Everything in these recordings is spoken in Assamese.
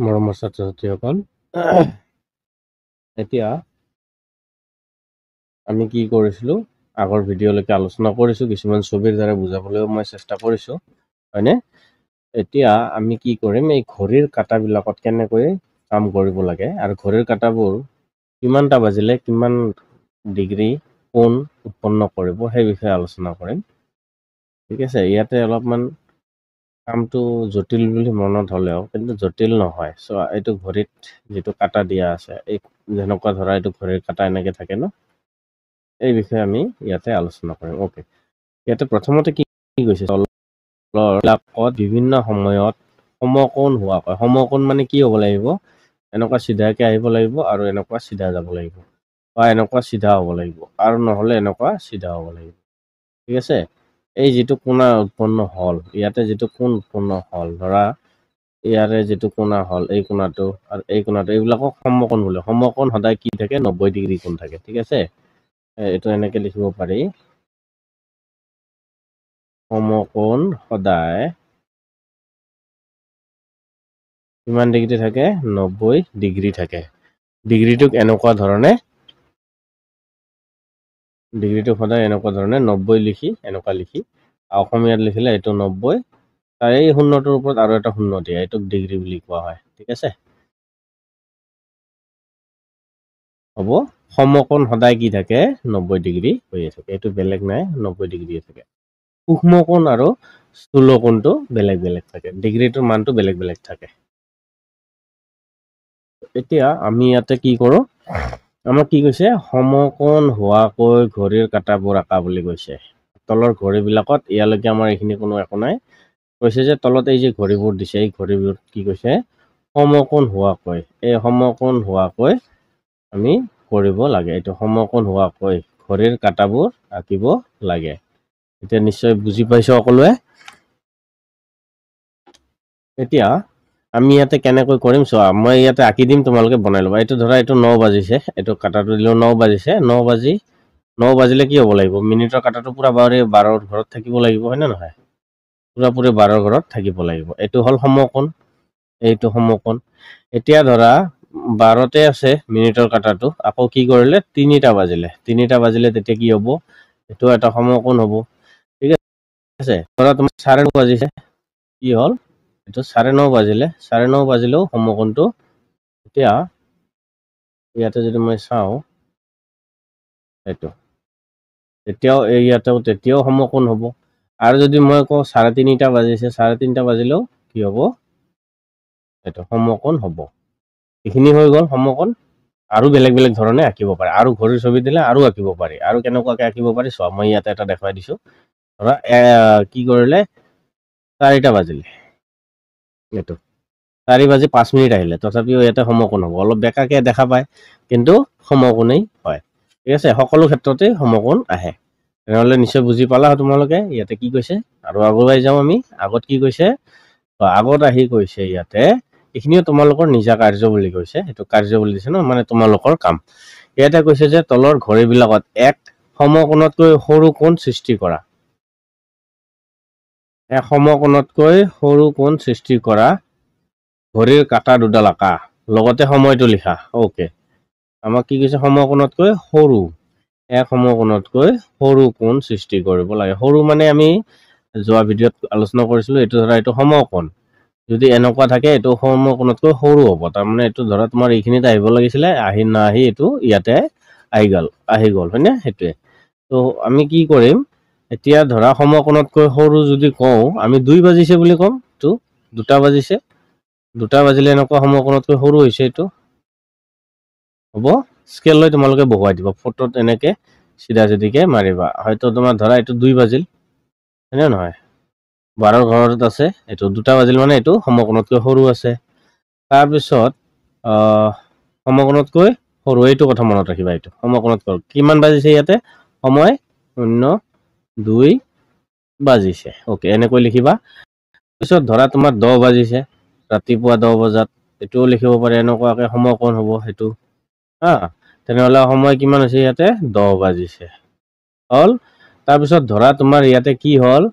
মৰমৰ ছাত্ৰ ছাত্ৰীসকল, এতিয়া আমি কি কৰিছিলোঁ আগৰ ভিডিঅ'লৈকে আলোচনা কৰিছোঁ, কিছুমান ছবিৰ দ্বাৰা বুজাবলৈও মই চেষ্টা কৰিছোঁ, হয়নে? এতিয়া আমি কি কৰিম, এই ঘড়ীৰ কাঁটাবিলাকত কেনেকৈ কাম কৰিব লাগে আৰু ঘড়ীৰ কাঁটাবোৰ কিমানটা বাজিলে কিমান ডিগ্ৰী কোণ উৎপন্ন কৰিব সেই বিষয়ে আলোচনা কৰিম। ঠিক আছে, ইয়াতে অলপমান কামটো জটিল বুলি মনত হ'লেও কিন্তু জটিল নহয়। চ' এইটো ঘড়ীত যিটো কাটা দিয়া আছে, এই যেনেকুৱা ধৰা এইটো ঘড়ীৰ কাটা এনেকে থাকে ন, এই বিষয়ে আমি ইয়াতে আলোচনা কৰিম। অ'কে, ইয়াতে প্ৰথমতে কি কৈছে, তলৰবিলাকত বিভিন্ন সময়ত সমকোণ হোৱাকৈ, সমকোণ মানে কি হ'ব লাগিব, এনেকুৱা চিধাকৈ আহিব লাগিব আৰু এনেকুৱা চিধা যাব লাগিব, বা এনেকুৱা চিধা হ'ব লাগিব, আৰু নহ'লে এনেকুৱা চিধা হ'ব লাগিব। ঠিক আছে, এই যিটো কোণা উৎপন্ন হ'ল, ইয়াতে যিটো কোণ উৎপন্ন হ'ল, ধৰা ইয়াৰে যিটো কোণা হ'ল, এই কোণাটো আৰু এই কোণাটো, এইবিলাকক সমকোণ বোলে। সমকোণ সদায় কি থাকে, 90 ডিগ্ৰী কোণ থাকে। ঠিক আছে, এইটো এনেকে লিখিব পাৰি, সমকোণ সদায় কিমান ডিগ্ৰী থাকে, 90 ডিগ্ৰী থাকে। ডিগ্ৰীটোক এনেকুৱা ধৰণে, ডিগ্ৰীটোক সদায় এনেকুৱা ধৰণে 90 লিখি, এনেকুৱা লিখি, অসমীয়াত লিখিলে এইটো 90, তাৰ এই শূন্যটোৰ ওপৰত আৰু এটা শূন্য দিয়ে, এইটোক ডিগ্ৰী বুলি কোৱা হয়। ঠিক আছে, হ'ব, সমকোণ সদায় কি থাকে, 90 ডিগ্ৰী হৈয়ে থাকে, এইটো বেলেগ নাই, 90 ডিগ্ৰী থাকে। সূক্ষ্ম কোণ আৰু স্থূল কোণটো বেলেগ বেলেগ থাকে, ডিগ্ৰীটোৰ মানটো বেলেগ বেলেগ থাকে। এতিয়া আমি ইয়াতে কি কৰোঁ, আমাক কি কৈছে, সমকোণ হোৱাকৈ ঘড়ীৰ কাঁটাবোৰ আঁকা বুলি কৈছে। তলৰ ঘড়ীবিলাকত ইয়ালৈকে আমাৰ এইখিনি কোনো একো নাই, কৈছে যে তলত এই যে ঘড়ীবোৰ দিছে, এই ঘড়ীবোৰ কি কৈছে, সমকোণ হোৱাকৈ, এই সমকোণ হোৱাকৈ আমি কৰিব লাগে। এইটো সমকোণ হোৱাকৈ ঘড়ীৰ কাঁটাবোৰ আঁকিব লাগে। এতিয়া নিশ্চয় বুজি পাইছো সকলোৱে। এতিয়া আমি ইয়াতে কেনেকৈ কৰিম চোৱা, মই ইয়াতে আঁকি দিম, তোমালোকে বনাই ল'বা। এইটো ধৰা এইটো 9 বাজিছে, এইটো কাটাটো দিলেও 9 বাজিছে, 9 বাজিলে কি হ'ব লাগিব, মিনিটৰ কাটাটো পুৰা 12ৰ ঘৰত থাকিব লাগিব, হয় নে নহয়? পুৰা 12ৰ ঘৰত থাকিব লাগিব। এইটো হ'ল সমকোণ, এইটো সমকোণ। এতিয়া ধৰা 12তে আছে মিনিটৰ কাটাটো, আকৌ কি কৰিলে 3টা বাজিলে তেতিয়া কি হ'ব, এইটো এটা সমকোণ হ'ব। ঠিক আছে, ধৰা তোমাৰ 9:30 বাজিছে, কি হ'ল, এইটো 9:30 বাজিলে, 9:30 বাজিলেও সমকোণটো, এতিয়া ইয়াতে যদি মই চাওঁ, এইটো তেতিয়াও সমকোণ হ'ব। আৰু যদি মই কওঁ 3:30 বাজিছে, 3:30 বাজিলেও কি হ'ব, এইটো সমকোণ হ'ব। এইখিনি হৈ গ'ল সমকোণ। আৰু বেলেগ বেলেগ ধৰণে আঁকিব পাৰে, আৰু ঘড়ীৰ ছবি দিলে আৰু আঁকিব পাৰি, আৰু কেনেকুৱাকে আঁকিব পাৰি চোৱা, মই ইয়াতে এটা দেখুৱাই দিছোঁ। ধৰা কি কৰিলে, 4টা বাজিলে, এইটো 4:05 আহিলে, তথাপিও ইয়াতে সমকোণ হ'ব। অলপ বেকাকে দেখা পায়, কিন্তু সমকোণেই হয়। ঠিক আছে, সকলো ক্ষেত্ৰতে সমকোণ আহে। তেনেহ'লে নিশ্চয় বুজি পালা তোমালোকে ইয়াতে কি কৈছে। আৰু আগুৱাই যাওঁ আমি, আগত কি কৈছে, আগত আহি কৈছে ইয়াতে, এইখিনিও তোমালোকৰ নিজা কাৰ্য বুলি কৈছে, সেইটো কাৰ্য বুলি দিছে ন, মানে তোমালোকৰ কাম। ইয়াতে কৈছে যে তলৰ ঘড়ীবিলাকত এক সমকোণতকৈ সৰু কোণ সৃষ্টি কৰা, এক সমকোণতকৈ সৰু কোণ সৃষ্টি কৰা ঘড়ীৰ কাঁটা দুডাল আঁকা, লগতে সময়টো লিখা। অ'কে, আমাক কি কৈছে, সমকোণতকৈ সৰু, এক সমকোণতকৈ সৰু কোণ সৃষ্টি কৰিব লাগে। সৰু মানে আমি যোৱা ভিডিঅ'ত আলোচনা কৰিছিলোঁ, এইটো ধৰা এইটো সমকোণ, যদি এনেকুৱা থাকে এইটো সমকোণতকৈ সৰু হ'ব। তাৰমানে এইটো ধৰা তোমাৰ এইখিনিত আহিব লাগিছিলে, নাহি এইটো ইয়াতে আহি গ'ল, হয়নে? সেইটোৱে। তো আমি কি কৰিম, এতিয়া ধৰা সমকোণতকৈ সৰু যদি কওঁ, আমি 2 বাজিছে বুলি ক'ম, এইটো 2টা বাজিছে, 2টা বাজিলে এনেকুৱা সমকোণতকৈ সৰু হৈছে এইটো, হ'ব। স্কেল লৈ তোমালোকে বহুৱাই দিবা, ফটোত এনেকে চিধা চিধিকে মাৰিবা। হয়তো তোমাৰ ধৰা এইটো 2 বাজিল, হয়নে নহয়, 12ৰ ঘৰত আছে, এইটো 2টা বাজিল মানে এইটো সমকোণতকৈ সৰু আছে। তাৰপিছত সমকোণতকৈ সৰু, এইটো কথা মনত ৰাখিবা, এইটো সমকোণতকৈ কিমান বাজিছে, ইয়াতে সময় 02 বাজিছে। অ'কে, এনেকৈ লিখিবা। পিছত ধৰা তোমাৰ 10 বাজিছে, ৰাতিপুৱা 10 বজাত, এইটোও লিখিব পাৰে, এনেকুৱাকে সমকোণ হ'ব সেইটো, হা। তেনেহ'লে সময় কিমান হৈছে, ইয়াতে 10 বাজিছে হ'ল। তাৰপিছত ধৰা তোমাৰ ইয়াতে কি হ'ল,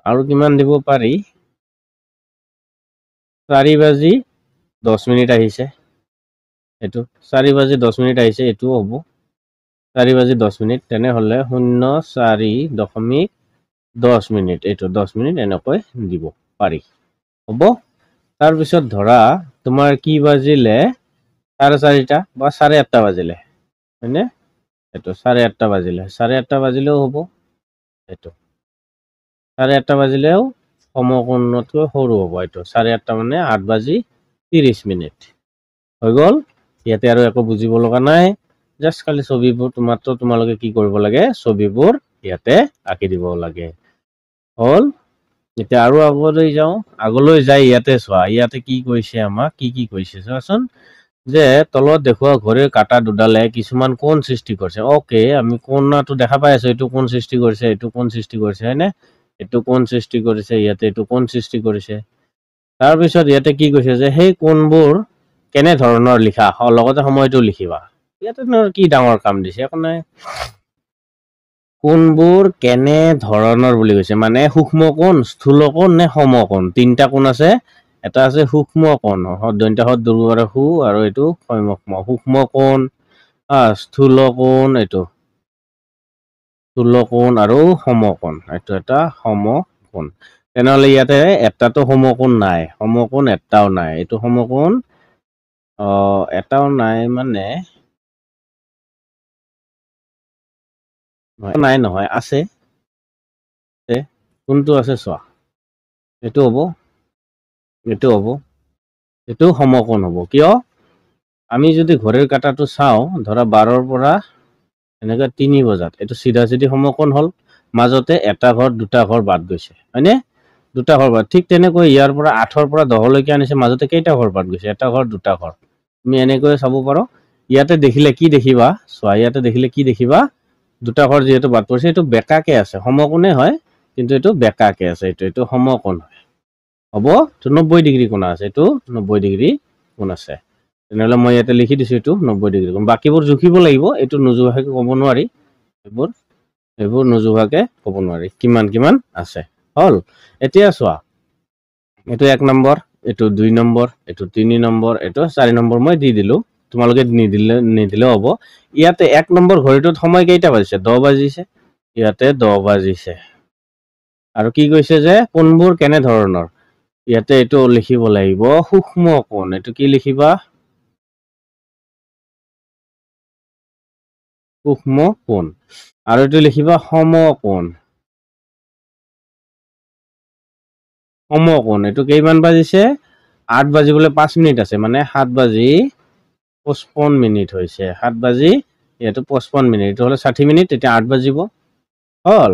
আৰু কিমান দিব পাৰি, 4:10 আহিছে, এইটো 4:10 আহিছে, এইটোও হ'ব 4:10, তেনেহ'লে 04.10 এইটো 10 মিনিট এনেকৈ দিব পাৰি, হ'ব। তাৰপিছত ধৰা তোমাৰ কি বাজিলে 4:30 বা 8:30 বাজিলে, হয়নে? এইটো 8:30 বাজিলে, 8:30 বাজিলেও হ'ব, এইটো 8:30 বাজিলেও সমকোণতকৈ সৰু হ'ব, এইটো 8:30 মানে 8:30 হৈ গ'ল। ইয়াতে আৰু একো বুজিব লগা নাই, জাষ্ট খালি ছবিবোৰ তোমালোকে কি কৰিব লাগে, ছবিবোৰ ইয়াতে আঁকি দিব লাগে, হ'ল। এতিয়া আৰু আগলৈ যাওঁ, আগলৈ যাই ইয়াতে চোৱা, ইয়াতে কি কৈছে আমাক, কি কৈছে চোৱাচোন, যে তলত দেখুওৱা ঘড়ীৰ কাঁটা দুডালে কিছুমান কোণ সৃষ্টি কৰিছে। ওকে, আমি কোণটো দেখা পাই আছো, এইটো কোণ সৃষ্টি কৰিছে, এইটো কোণ সৃষ্টি কৰিছে, হয়নে? এইটো কোণ সৃষ্টি কৰিছে, ইয়াতে এইটো কোণ সৃষ্টি কৰিছে। তাৰপিছত ইয়াতে কি কৈছে যে সেই কোণবোৰ কেনে ধৰণৰ লিখা, লগতে সময়টো লিখিবা। ইয়াতে কি ডাঙৰ কাম দিছে, একো নাই। কোণবোৰ কেনে ধৰণৰ বুলি কৈছে, মানে সূক্ষ্ম কোণ, স্থূল কোণ নে সমকোণ, তিনিটা কোণ আছে। এটা আছে সূক্ষ্ম কোণ, দন্ত্যহত দুৰ্বৰে সু, আৰু এইটো সূক্ষ্ম কোণ, স্থূল কোণ, এইটো স্থূল কোণ আৰু সমকোণ, এইটো এটা সমকোণ। তেনেহ'লে ইয়াতে এটাতো সমকোণ নাই, সমকোণ এটাও নাই, এইটো সমকোণ এটাও নাই, মানে নাই নহয়, আছে। কোনটো আছে চোৱা, এইটো হ'ব, এইটো হ'ব, এইটো সমকোণ হ'ব। কিয়? আমি যদি ঘড়ীৰ কাঁটাটো চাওঁ, ধৰা 12ৰ পৰা এনেকৈ 3 বজাত, এইটো চিধা চিধি সমকোণ হ'ল, মাজতে এটা ঘৰ দুটা ঘৰ বাদ গৈছে, হয়নে? দুটা ঘৰ বাদ, ঠিক তেনেকৈ ইয়াৰ পৰা 8ৰ পৰা 10লৈকে আনিছে, মাজতে কেইটা ঘৰ বাদ গৈছে, এটা ঘৰ দুটা ঘৰ, তুমি এনেকৈ চাব পাৰো। ইয়াতে দেখিলে কি দেখিবা চোৱা, ইয়াতে দেখিলে কি দেখিবা, দুটা ঘৰ যিহেতু বাদ পৰিছে, এইটো বেকাকে আছে, সমকোণে হয় কিন্তু এইটো বেকাকে আছে, এইটো সমকোণ হয়, হ'ব। 90° কোণ আছে, এইটো 90° কোণ আছে। তেনেহ'লে মই ইয়াতে লিখি দিছো, এইটো 90° কোণ। বাকীবোৰ জুখিব লাগিব, এইটো নোজোখাকে ক'ব নোৱাৰি, এইবোৰ নোজোখাকে ক'ব নোৱাৰি কিমান কিমান আছে, হ'ল। এতিয়া চোৱা, এইটো 1 নম্বৰ, এইটো 2 নম্বৰ, এইটো 3 নম্বৰ, এইটো 4 নম্বৰ, মই দি দিলো, তোমালোকে নিদিলেও হ'ব। ইয়াতে 1 নম্বৰ ঘড়ীটোত সময় কেইটা বাজিছে, 10 বাজিছে, ইয়াতে 10 বাজিছে। আৰু কি কৈছে যে কোণবোৰ কেনে ধৰণৰ, ইয়াতে এইটো লিখিব লাগিব সূক্ষ্ম কোণ, এইটো কি লিখিবা, সূক্ষ্ম কোণ। আৰু এইটো লিখিবা সমকোণ, সমকোণ। এইটো কেইমান বাজিছে, 8 বাজিবলৈ 5 মিনিট আছে, মানে 7:55 হৈছে, 7 বাজি এইটো 55 মিনিট, এইটো হ'লে 60 মিনিট, তেতিয়া 8 বাজিব, হ'ল।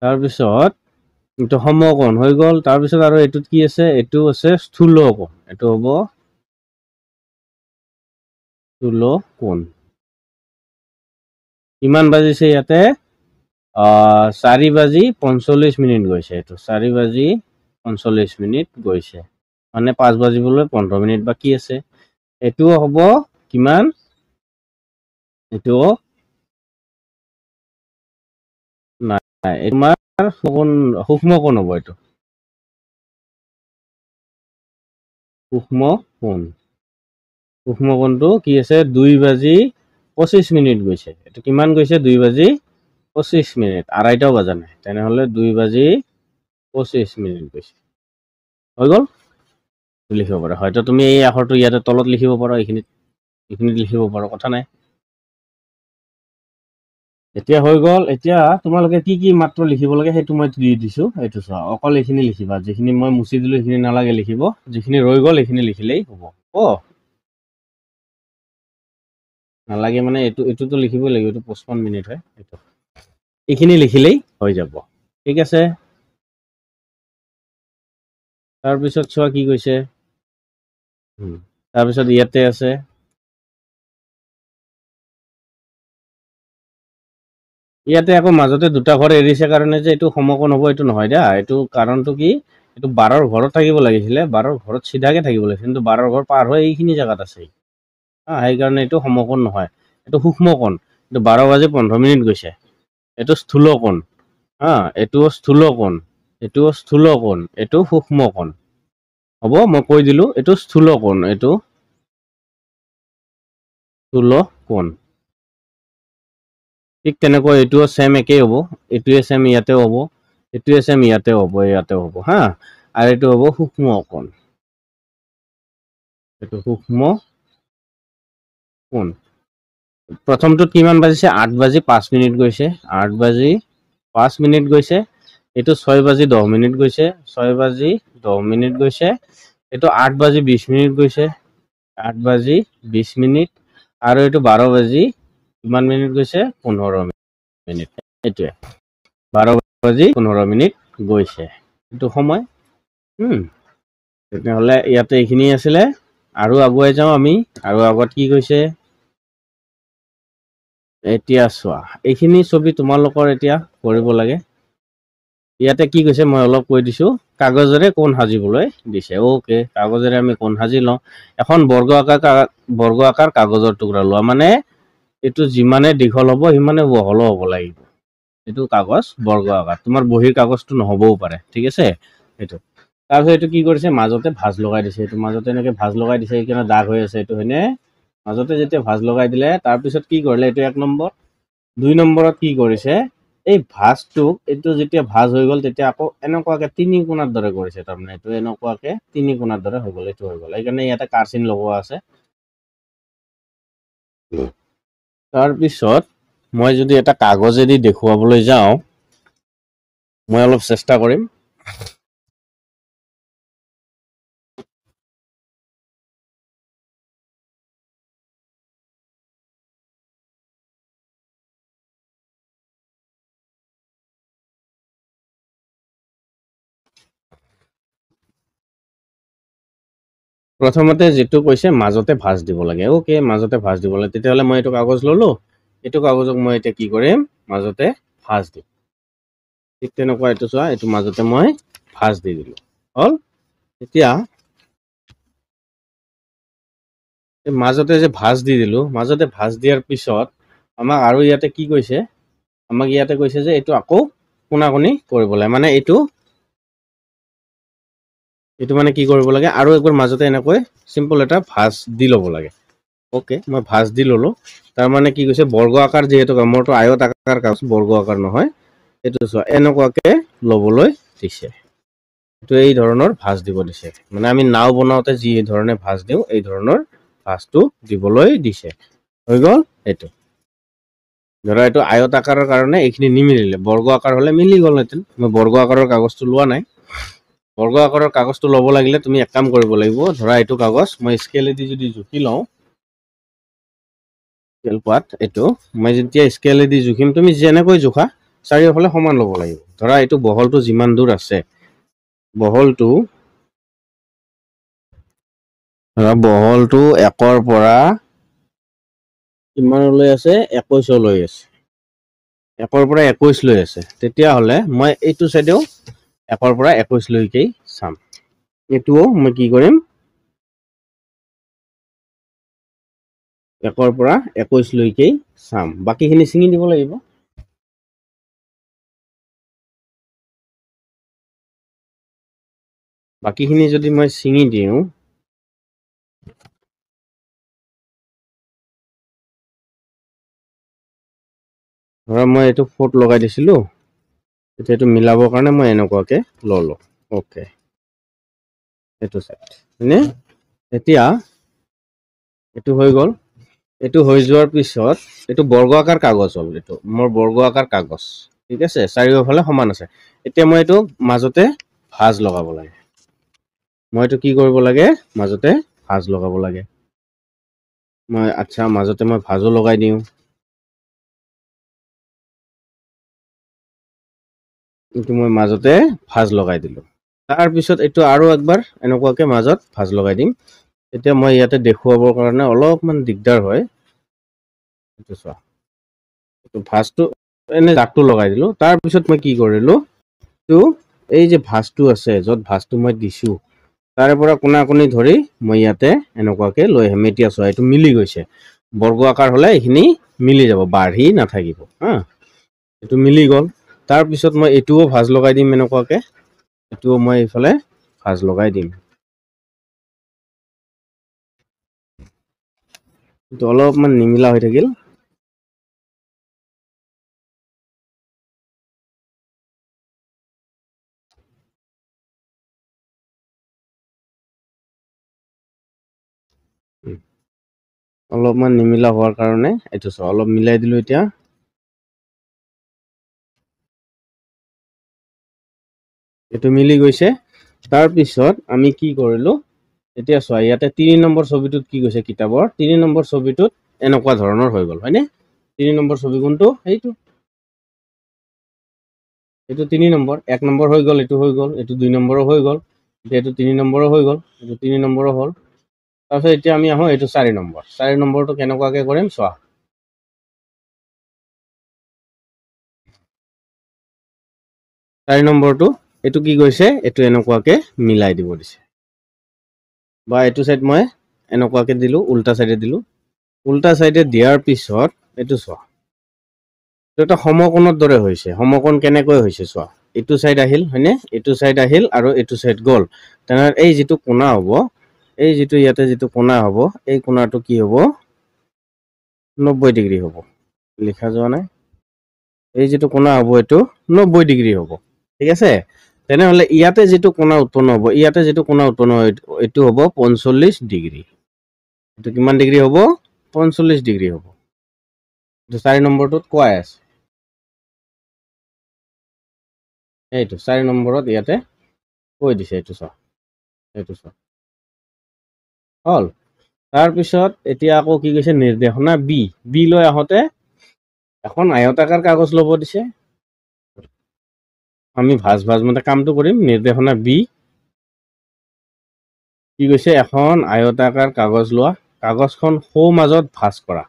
তাৰপিছত এইটো সমকোণ হৈ গ'ল। তাৰপিছত আৰু এইটোত কি আছে, এইটো আছে স্থূল কোণ, এইটো হ'ব স্থূল কোণ। কিমান বাজিছে ইয়াতে, 4:45 গৈছে, এইটো 4:45 গৈছে, মানে 5 বাজিবলৈ 15 মিনিট বাকী আছে। এইটোও হ'ব কিমান, এইটোও নাই, তোমাৰ সূক্ষ্ম কোণ হ'ব, এইটো সূক্ষ্ম কোণ। সূক্ষ্ম কোণটো কি আছে, 2:25 গৈছে, এইটো কিমান গৈছে, 2:25, 2:30 বাজা নাই, তেনেহ'লে 2:25 গৈছে, হৈ গ'ল। লিখিব পাৰা, হয়তো তুমি এই আখৰটো ইয়াতে তলত লিখিব পাৰা, এইখিনিত লিখিব পাৰো, কথা নাই। এতিয়া হৈ গ'ল। এতিয়া তোমালোকে কি কি মাত্ৰ লিখিব লাগে সেইটো মই দি দিছো, এইটো চোৱা, অকল এইখিনি লিখিবা, যিখিনি মই মুচি দিলো সেইখিনি নালাগে লিখিব, যিখিনি ৰৈ গ'ল এইখিনি লিখিলেই হ'ব, নালাগে মানে এইটোতো লিখিবই লাগিব, এইটো 55 মিনিট হয়, এইখিনি লিখিলেই হৈ যাব, ঠিক আছে। তাৰপিছত চোৱা কি কৈছে, তাৰপিছত ইয়াতে আছে ইয়াতে আকৌ মাজতে দুটা ঘৰ এৰিছে কাৰণে যে এইটো সমকোণ হ'ব এইটো নহয় দিয়া, এইটো কাৰণটো কি, এইটো 12ৰ ঘৰত থাকিব লাগিছিলে, 12ৰ ঘৰত চিধাকে থাকিব লাগিছিল, কিন্তু 12ৰ ঘৰ পাৰ হৈ এইখিনি জেগাত আছে, সেইকাৰণে এইটো সমকোণ নহয়, এইটো সূক্ষ্ম কোণ। এইটো 12:15 গৈছে, এইটো স্থূল কোণ, এইটো স্থূল কোণ, এইটো স্থূল কোণ, এইটো সূক্ষ্ম কোণ, হ'ব মই কৈ দিলোঁ এইটো স্থূল কোণ এইটো স্থূল কোণ ঠিক তেনেকৈ এইটোও সেম একেই হ'ব এইটোৱে সেম ইয়াতেও হ'ব এইটোৱে সেম ইয়াতেও হ'ব হা আৰু এইটো হ'ব সূক্ষ্ম কোণ এইটো সূক্ষ্ম কোণ প্ৰথমটোত কিমান বাজিছে 8:05 গৈছে 8:05 গৈছে এইটো 6:10 গৈছে 6:10 গৈছে এইটো 8:20 গৈছে 8:20 আৰু এইটো 12 কিমান মিনিট গৈছে 15 মিনিট এইটোৱে 12:15 গৈছে এইটো সময় তেতিয়াহ'লে ইয়াতে এইখিনি আছিলে আৰু আগুৱাই যাওঁ আমি আৰু আগত কি কৈছে এতিয়া চোৱা এইখিনি ছবি তোমালোকৰ এতিয়া কৰিব লাগে ইয়াতে কি কৈছে মই অলপ কৈ দিছোঁ কাগজেৰে কোণ সাজিবলৈ দিছে ওকে কাগজেৰে আমি কোণ সাজি লওঁ এখন বৰ্গ আকাৰ কাগজৰ টুকুৰা লোৱা মানে এইটো যিমানে দীঘল হ'ব সিমানে বহলো হ'ব লাগিব এইটো কাগজ বৰ্গ আকাৰ তোমাৰ বহীৰ কাগজটো নহ'বও পাৰে ঠিক আছে এইটো তাৰপিছত এইটো কি কৰিছে মাজতে ভাঁজ লগাই দিছে এইটো মাজতে এনেকৈ ভাঁজ লগাই দিছে সেইকাৰণে দাগ হৈ আছে এইটো হয়নে মাজতে যেতিয়া ভাঁজ লগাই দিলে তাৰপিছত কি কৰিলে এইটো 1 নম্বৰ 2 নম্বৰত কি কৰিছে এই ভাঁজটোক এইটো যেতিয়া ভাঁজ হৈ গ'ল তেতিয়া আকৌ এনেকুৱাকে 3 কোণাৰ দৰে কৰিছে তাৰমানে এইটো এনেকুৱাকে 3 কোণাৰ দৰে হৈ গ'ল এইটো হৈ গ'ল সেইকাৰণে ইয়াতে কাৰচিন লগোৱা আছে তাৰপিছত মই যদি এটা কাগজেদি দেখুৱাবলৈ যাওঁ মই অলপ চেষ্টা কৰিম প্ৰথমতে যেটো কৈছে মাজতে ভাঁজ দিব লাগে ওকে মাজতে ভাঁজ দিব লাগে তেতিয়াহ'লে মই এইটো কাগজ ললো এইটো কাগজক মই এতিয়া কি কৰিম মাজতে ভাঁজ দিম ঠিক তেনেকুৱা এইটো চোৱা এইটো মাজতে মই ভাঁজ দি দিলোঁ হ'ল এতিয়া মাজতে যে ভাঁজ দি দিলোঁ মাজতে ভাঁজ দিয়াৰ পিছত আমাক আৰু ইয়াতে কি কৈছে আমাক ইয়াতে কৈছে যে এইটো আকৌ কোণাকুণি কৰিব লাগে মানে এইটো মানে কি কৰিব লাগে আৰু একবাৰ মাজতে এনেকৈ সিম্পল এটা ভাঁজ দি ল'ব লাগে ওকে মই ভাঁজ দি ল'লো তাৰ মানে কি কৈছে বৰ্গ আকাৰ যেহেতু মোৰটো আয়ত আকাৰ কাগজ বৰ্গ আকাৰ নহয় এইটো চোৱা এনেকুৱাকে ল'বলৈ দিছে এইটো এই ধৰণৰ ভাঁজ দিব দিছে মানে আমি নাও বনাওঁতে যি ধৰণে ভাঁজ দিওঁ এই ধৰণৰ ভাঁজটো দিবলৈ দিছে হৈ গ'ল এইটো ধৰা এইটো আয়ত আকাৰৰ কাৰণে এইখিনি নিমিলিলে বৰ্গ আকাৰ হ'লে মিলি গ'লহেঁতেন মই বৰ্গ আকাৰৰ কাগজটো লোৱা নাই বৰ্গ আকাৰৰ কাগজটো ল'ব লাগিলে তুমি এক কাম কৰিব লাগিব ধৰা এইটো কাগজ মই স্কেলেদি যদি জুখি লওঁ স্কেল পাত এইটো মই যেতিয়া স্কেলেদি জুখিম তুমি যেনেকৈ জোখা চাৰিওফালে সমান ল'ব লাগিব ধৰা এইটো বহলটো যিমান দূৰ আছে বহলটো ধৰা বহলটো 1ৰ পৰা কিমানলৈ আছে 21 লৈ আছে 1ৰ পৰা 21 লৈ আছে তেতিয়াহ'লে মই এইটো সাইডেও 1ৰ পৰা 21 লৈকে চাম এইটোও মই কি কৰিম 1ৰ পৰা 21 লৈকে চাম বাকিখিনি ছিঙি দিব লাগিব বাকিখিনি যদি মই ছিঙি দিওঁ ধৰা মই এইটো ফট লগাই দিছিলোঁ এতিয়া এইটো মিলাবৰ কাৰণে মই এনেকুৱাকে ললো ওকে এইটো সাইড হয়নে এতিয়া এইটো হৈ গ'ল এইটো হৈ যোৱাৰ পিছত এইটো বৰ্গ আকাৰ কাগজ হ'ল এইটো মোৰ বৰ্গ আকাৰ কাগজ ঠিক আছে চাৰিওফালে সমান আছে এতিয়া মই এইটো মাজতে ভাঁজ লগাব লাগে মই এইটো কি কৰিব লাগে মাজতে ভাঁজ লগাব লাগে মই আচ্ছা মাজতে মই ভাঁজো লগাই দিওঁ এইটো মই মাজতে ভাঁজ লগাই দিলোঁ তাৰ পিছত এইটো আৰু একবাৰ এনেকুৱাকে মাজত ভাঁজ লগাই দিম এতিয়া মই ইয়াতে দেখুৱাবৰ কাৰণে অলপমান দিগদাৰ হয় এইটো চোৱা এইটো ভাঁজটো এনে দাগটো লগাই দিলোঁ তাৰ পিছত মই কি কৰিলোঁ এইটো এই যে ভাঁজটো আছে য'ত ভাঁজটো মই দিছোঁ তাৰে পৰা কোণাকুণি ধৰি মই ইয়াতে এনেকুৱাকে লৈ আহিম এতিয়া চোৱা এইটো মিলি গৈছে বৰ্গ আকাৰ হ'লে এইখিনি মিলি যাব বাঢ়ি নাথাকিব হা এইটো মিলি গ'ল তাৰ পিছত মই এইটোও ভাঁজ লগাই দিম এনেকুৱাকে এইটোও মই এইফালে ভাঁজ লগাই দিম এইটো অলপমান নিমিলা হৈ থাকিল। অলপমান নিমিলা হোৱাৰ কাৰণে এইটো চোৱা অলপ মিলাই দিলো। এতিয়া এইটো মিলি গৈছে। তাৰপিছত আমি কি কৰিলো, এতিয়া চোৱা ইয়াতে 3 নম্বৰ ছবিটোত কি গৈছে, কিতাপৰ 3 নম্বৰ ছবিটোত এনেকুৱা ধৰণৰ হৈ গ'ল, হয়নে? 3 নম্বৰ ছবি কোনটো? এইটো 3 নম্বৰ, 1 নম্বৰ হৈ গ'ল, এইটো হৈ গ'ল, এইটো 2 নম্বৰো হৈ গ'ল, এতিয়া এইটো 3 নম্বৰো হৈ গ'ল, এইটো 3 নম্বৰো হ'ল। তাৰপিছত এতিয়া আমি আহোঁ এইটো 4 নম্বৰ। 4 নম্বৰটো কেনেকুৱাকে কৰিম চোৱা। 4 নম্বৰটো এইটো কি কৈছে, এইটো এনেকুৱাকে মিলাই দিব দিছে, বা এইটো চাইড মই এনেকুৱাকে দিলো, উল্টা চাইডে দিলো। উল্টা চাইডে দিয়াৰ পিছত এইটো চোৱা, এইটো এটা সমকোণৰ দৰে হৈছে। সমকোণ কেনেকৈ হৈছে চোৱা, এইটো চাইড আহিল, হয়নে? এইটো চাইড আহিল আৰু এইটো চাইড গ'ল। তেনেহ'লে এই যিটো কোণা হ'ব, এই যিটো ইয়াতে যিটো কোণা হ'ব, এই কোণাটো কি হ'ব, 90 ডিগ্ৰী হ'ব। লিখা যোৱা নাই? এই যিটো কোণা হ'ব এইটো 90 ডিগ্ৰী হ'ব, ঠিক আছে? তেনেহ'লে ইয়াতে যিটো কোণা উৎপন্ন হ'ব, ইয়াতে যিটো কোণা উৎপন্ন হ'ব, এইটো হ'ব 45 ডিগ্ৰী। এইটো কিমান ডিগ্ৰী হ'ব? 45 ডিগ্ৰী হ'ব। এইটো 4 নম্বৰটোত কোৱাই আছে। এইটো 4 নম্বৰত ইয়াতে কৈ দিছে, এইটো চোৱা, এইটো চোৱা, হ'ল। তাৰপিছত এতিয়া আকৌ কি কৈছে, নিৰ্দেশনা বি লৈ আহোঁতে এখন আয়তাকাৰ কাগজ ল'ব দিছে। আমি ভাজ মতে কামটো কৰিম। নিৰ্দেশনা বি কি কৈছে, এখন আয়তাকাৰ কাগজ লোৱা, কাগজখন সোঁ মাজত ভাঁজ কৰা।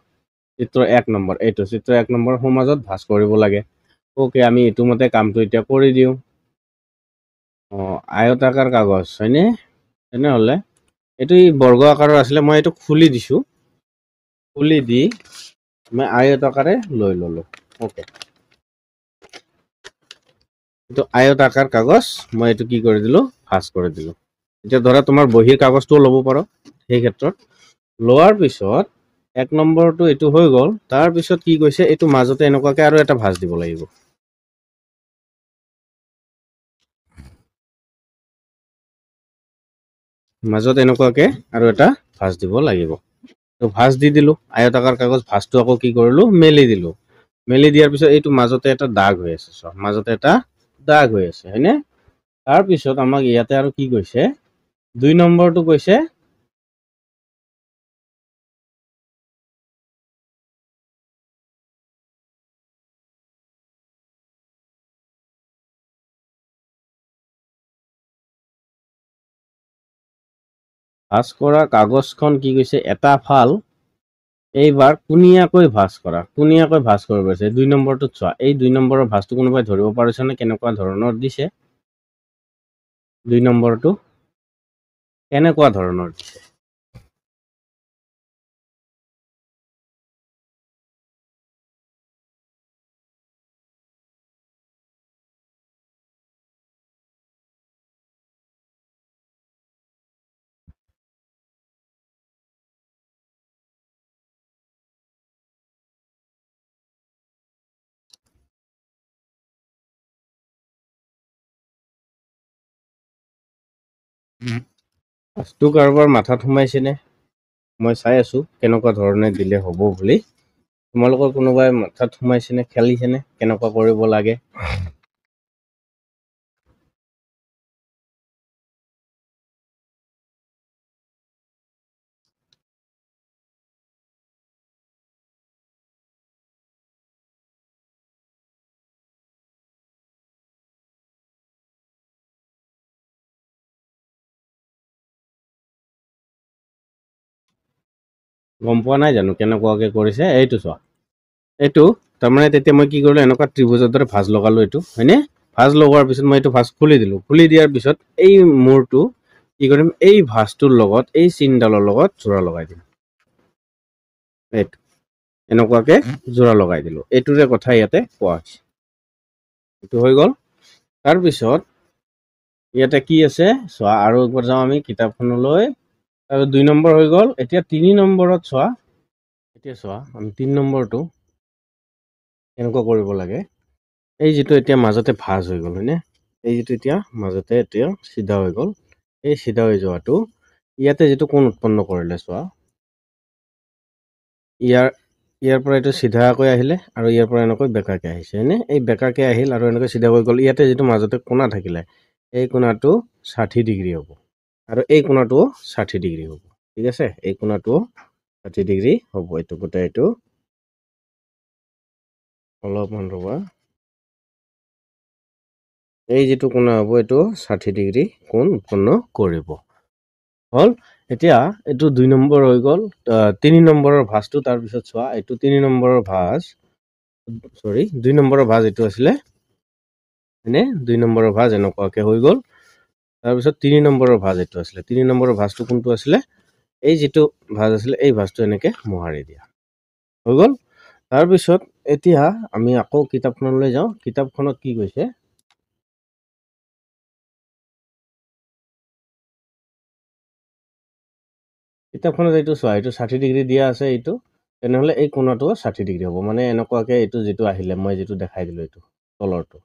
চিত্ৰ 1 নম্বৰ, এইটো চিত্ৰ 1 নম্বৰ সোঁ মাজত ভাঁজ কৰিব লাগে। ওকে, আমি এইটো মতে কামটো এতিয়া কৰি দিওঁ। আয়তাকাৰ কাগজ, হয়নে? তেনেহ'লে এইটো বৰ্গ আকাৰৰ আছিলে, মই এইটো খুলি দিছোঁ। খুলি দি মই আয়তাকাৰে লৈ ল'লো। ওকে, এইটো আয়তাকাৰ কাগজ, মই এইটো কি কৰি দিলোঁ, ভাঁজ কৰি দিলোঁ। এতিয়া ধৰা তোমাৰ বহীৰ কাগজটোও ল'ব পাৰো। সেই ক্ষেত্ৰত লোৱাৰ পিছত 1 নম্বৰটো এইটো হৈ গ'ল। তাৰপিছত কি কৈছে, এইটো মাজতে এনেকুৱাকে আৰু এটা ভাঁজ দিব লাগিব। মাজত এনেকুৱাকে আৰু এটা ভাঁজ দিব লাগিব। তো ভাঁজ দি দিলোঁ, আয়তাকাৰ কাগজ ভাঁজটো আকৌ কি কৰিলোঁ, মেলি দিলোঁ। মেলি দিয়াৰ পিছত এইটো মাজতে এটা দাগ হৈ আছে, চোৱা, মাজতে এটা দাগ হৈ আছে, হয়নে? তাৰপিছত আমাক ইয়াতে আৰু কি কৈছে, 2 নম্বৰটো কৈছে ভাঁজ কৰা কাগজখন কি কৈছে, এটা ফাল এইবাৰ কুনিয়াকৈ ভাঁজ কৰা। কুনিয়াকৈ ভাঁজ কৰিব পাৰিছে। 2 নম্বৰটোত চোৱা, এই 2 নম্বৰৰ ভাঁজটো কোনোবাই ধৰিব পাৰিছেনে কেনেকুৱা ধৰণৰ দিছে? 2 নম্বৰটো কেনেকুৱা ধৰণৰ দিছে? ভাঁজটো কাৰোবাৰ মাথাত সোমাইছেনে? মই চাই আছোঁ কেনেকুৱা ধৰণে দিলে হ'ব বুলি। তোমালোকৰ কোনোবাই মাথাত সোমাইছেনে, খেলিছেনে কেনেকুৱা কৰিব লাগে? গম পোৱা নাই জানো কেনেকুৱাকে কৰিছে? এইটো চোৱা, এইটো তাৰমানে তেতিয়া মই কি কৰিলোঁ, এনেকুৱা ত্ৰিভুজৰ দৰে ভাঁজ লগালোঁ এইটো, হয়নে? ভাঁজ লগোৱাৰ পিছত মই এইটো ভাঁজ খুলি দিলোঁ। খুলি দিয়াৰ পিছত এই মূৰটো কি কৰিম, এই ভাঁজটোৰ লগত এই চিনডালৰ লগত যোৰা লগাই দিম। এইটো এনেকুৱাকে যোৰা লগাই দিলোঁ। এইটোৰে কথা ইয়াতে কোৱা হৈছে। এইটো হৈ গ'ল। তাৰপিছত ইয়াতে কি আছে চোৱা, আৰু একবাৰ যাওঁ আমি কিতাপখনলৈ। আৰু 2 নম্বৰ হৈ গ'ল। এতিয়া 3 নম্বৰত চোৱা, এতিয়া চোৱা আমি 3 নম্বৰটো এনেকুৱা কৰিব লাগে এই যেটো এতিয়া মাজতে ভাঁজ হৈ গ'ল হয়নে এই যেটো এতিয়া মাজতে এতিয়া সিধা হৈ গ'ল এই সিধা হৈ যোৱাটো ইয়াতে যেটো কোণ উৎপন্ন কৰিলে চোৱা ইয়াৰ পৰা এইটো সিধাকৈ আহিলে আৰু ইয়াৰ পৰা এনেকৈ বেকাকে আহিছে হয়নে এই বেকাকে আহিল আৰু এনেকৈ সিধা হৈ গ'ল ইয়াতে যেটো মাজতে কোণা থাকিলে এই কোণাটো 60 ডিগ্ৰী হ'ব আৰু এই কোণাটো 60 ডিগ্ৰী হ'ব ঠিক আছে এই কোণাটো 60 ডিগ্ৰী হ'ব এইটো গোটেই এইটো অলপমান ৰবা এই যেটো কোণা হ'ব এইটো 60 ডিগ্ৰী কোণ উৎপন্ন কৰিব হল এতিয়া এইটো 2 নম্বৰ হৈ গ'ল 3 নম্বৰৰ ভাঁজটো তাৰ পিছত চোৱা এইটো 3 নম্বৰৰ ভাঁজ সৰি 2 নম্বৰৰ ভাঁজ এইটো আছিলে হয়নে 2 নম্বৰৰ ভাঁজ এনেকুৱাকে হৈ গ'ল তাৰ পিছত 3 নম্বৰৰ ভাঁজ এইটো আছিলে 3 নম্বৰৰ ভাঁজটো কোনটো আছিলে এই যেটো ভাঁজ আছিলে এই ভাঁজটো এনেকে মোহাৰি দিয়া হৈ গ'ল তাৰ পিছত এতিয়া আমি আকৌ কিতাপখনলৈ যাওঁ কিতাপখনত কি কৈছে কিতাপখনত এইটো চোৱা এইটো 60 ডিগ্ৰী দিয়া আছে এইটো তেনেহলে এই কোণাটো 60 ডিগ্ৰী হ'ব মানে এনেকুৱাকে এইটো যেটো আহিলে মই যেটো দেখাই দিলো এইটো তলৰটো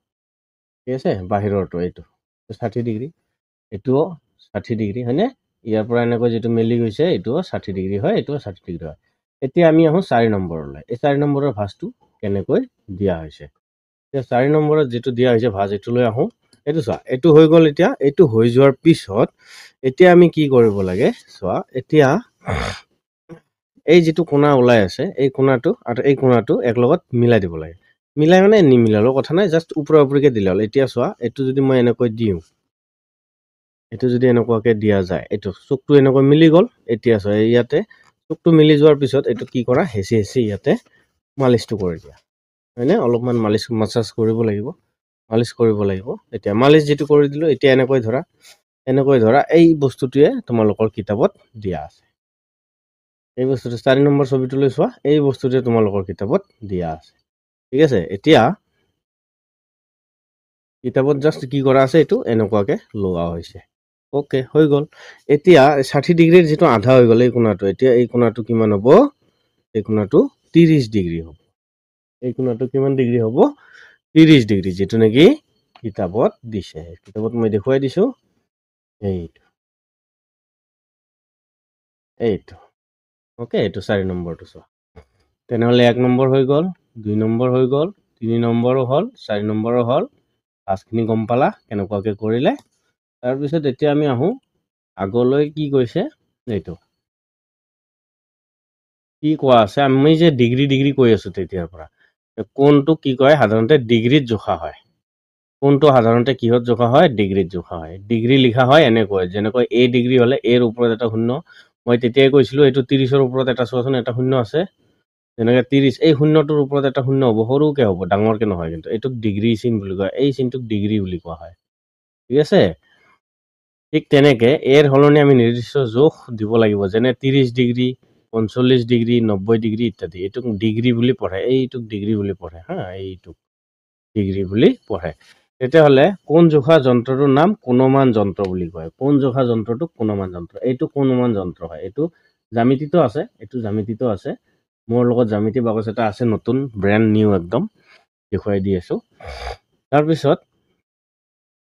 ঠিক আছে বাহিৰৰটো এইটো 60 ডিগ্ৰী এইটোও 60 ডিগ্ৰী হয়নে ইয়াৰ পৰা এনেকৈ যেটো মেলি গৈছে এইটোও 60 ডিগ্ৰী হয় এইটোও 60 ডিগ্ৰী হয় এতিয়া আমি আহো 4 নম্বৰলৈ এই 4 নম্বৰৰ ভাঁজটো কেনেকৈ দিয়া হৈছে এতিয়া 4 নম্বৰত যেটো দিয়া হৈছে ভাঁজ এইটো লৈ আহো এইটো চোৱা এইটো হৈ গ'ল এতিয়া এইটো হৈ যোৱাৰ পিছত এতিয়া আমি কি কৰিব লাগে চোৱা এতিয়া এই যেটো কোণা ওলাই আছে এই কোণাটো আৰু এই কোণাটো এক লগত মিলাই দিব লাগে মিলাই মানে নিমিলালেও কথা নাই জাস্ট ওপৰা ওপৰিকে দিলে হ'ল এতিয়া চোৱা এইটো যদি মই এনেকৈ দিওঁ এইটো যদি এনেকুৱাকে দিয়া যায় এইটো চুকটো এনেকৈ মিলি গ'ল এতিয়া চোৱা ইয়াতে চুকটো মিলি যোৱাৰ পিছত এইটো কি কৰা হেঁচি হেঁচি ইয়াতে মালিচটো কৰি দিয়া হয়নে অলপমান মালিচ মাছাজ কৰিব লাগিব এতিয়া মালিচ যেটো কৰি দিলো এতিয়া এনেকৈ ধৰা এই বস্তুটোৱে তোমালোকৰ কিতাপত দিয়া আছে এই বস্তুটো 4 নম্বৰ ছবিটোলৈ চোৱা এই বস্তুটোৱে তোমালোকৰ কিতাপত দিয়া আছে ঠিক আছে এতিয়া কিতাপত জাস্ট কি কৰা আছে এইটো এনেকুৱাকে লোৱা হৈছে ওকে হৈ গ'ল এতিয়া 60 ডিগ্ৰীৰ যেটো আধা হৈ গ'ল এই কোণাটো এতিয়া এই কোণাটো কিমান হ'ব এই কোণাটো 30 ডিগ্ৰী হ'ব এই কোণাটো কিমান ডিগ্ৰী হ'ব 30 ডিগ্ৰী যেটো নেকি কিতাপত দিছে কিতাপত মই দেখুৱাই দিছো এইটো ওকে এইটো 4 নম্বৰটো চোৱা তেনেহলে 1 নম্বৰ হৈ গ'ল 2 নম্বৰ হৈ গ'ল 3 নম্বৰো হ'ল 4 নম্বৰো হ'ল পাঁচখিনি গম পালা কেনেকুৱাকে কৰিলে তাৰ পিছত এতিয়া আমি আহো আগলৈ কি কৈছে এইটো কি কোৱা আছে আমি যে ডিগ্ৰী কৈ আছো তেতিয়াৰ পৰা কোনটো কি কয় সাধাৰণতে ডিগ্ৰীত জোখা হয় কোনটো সাধাৰণতে কিহত জোখা হয় ডিগ্ৰীত জোখা হয় ডিগ্ৰী লিখা হয় এনেকৈ যেনেকৈ a ডিগ্ৰী হলে a ৰ ওপৰত এটা শূন্য মই তেতিয়াই কৈছিলো এইটো 30ৰ ওপৰত এটা চোৱাচোন এটা শূন্য আছে যেনেকৈ 30 এই শূন্যটোৰ ওপৰত এটা শূন্য হ'ব সৰুকে হ'ব ডাঙৰকে নহয় কিন্তু এইটোক ডিগ্ৰী চিন বুলি কয় এই চিনটোক ডিগ্ৰী বুলি কোৱা হয় ঠিক আছে ঠিক তেনেকে এৰ হলনি আমি নিৰ্দিষ্ট জোখ দিব লাগিব যেনে 30 ডিগ্ৰী 45 ডিগ্ৰী 90 ডিগ্ৰী ইত্যাদি এইটোক ডিগ্ৰী বুলি পঢ়ে এইটোক ডিগ্ৰী বুলি পঢ়ে হা এইটোক ডিগ্ৰী বুলি পঢ়ে তেতিয়াহ'লে কোন জোখা যন্ত্ৰটোৰ নাম কোণমান যন্ত্ৰ বুলি কয় কোন জোখা যন্ত্ৰটোক কোণমান যন্ত্ৰ এইটো কোণমান যন্ত্ৰ হয় এইটো জ্যামিতিটো আছে মোৰ লগত জ্যামিতি বাকচ এটা আছে নতুন ব্ৰ্যান্ড নিউ একদম দেখুৱাই দি আছো তাৰ পিছত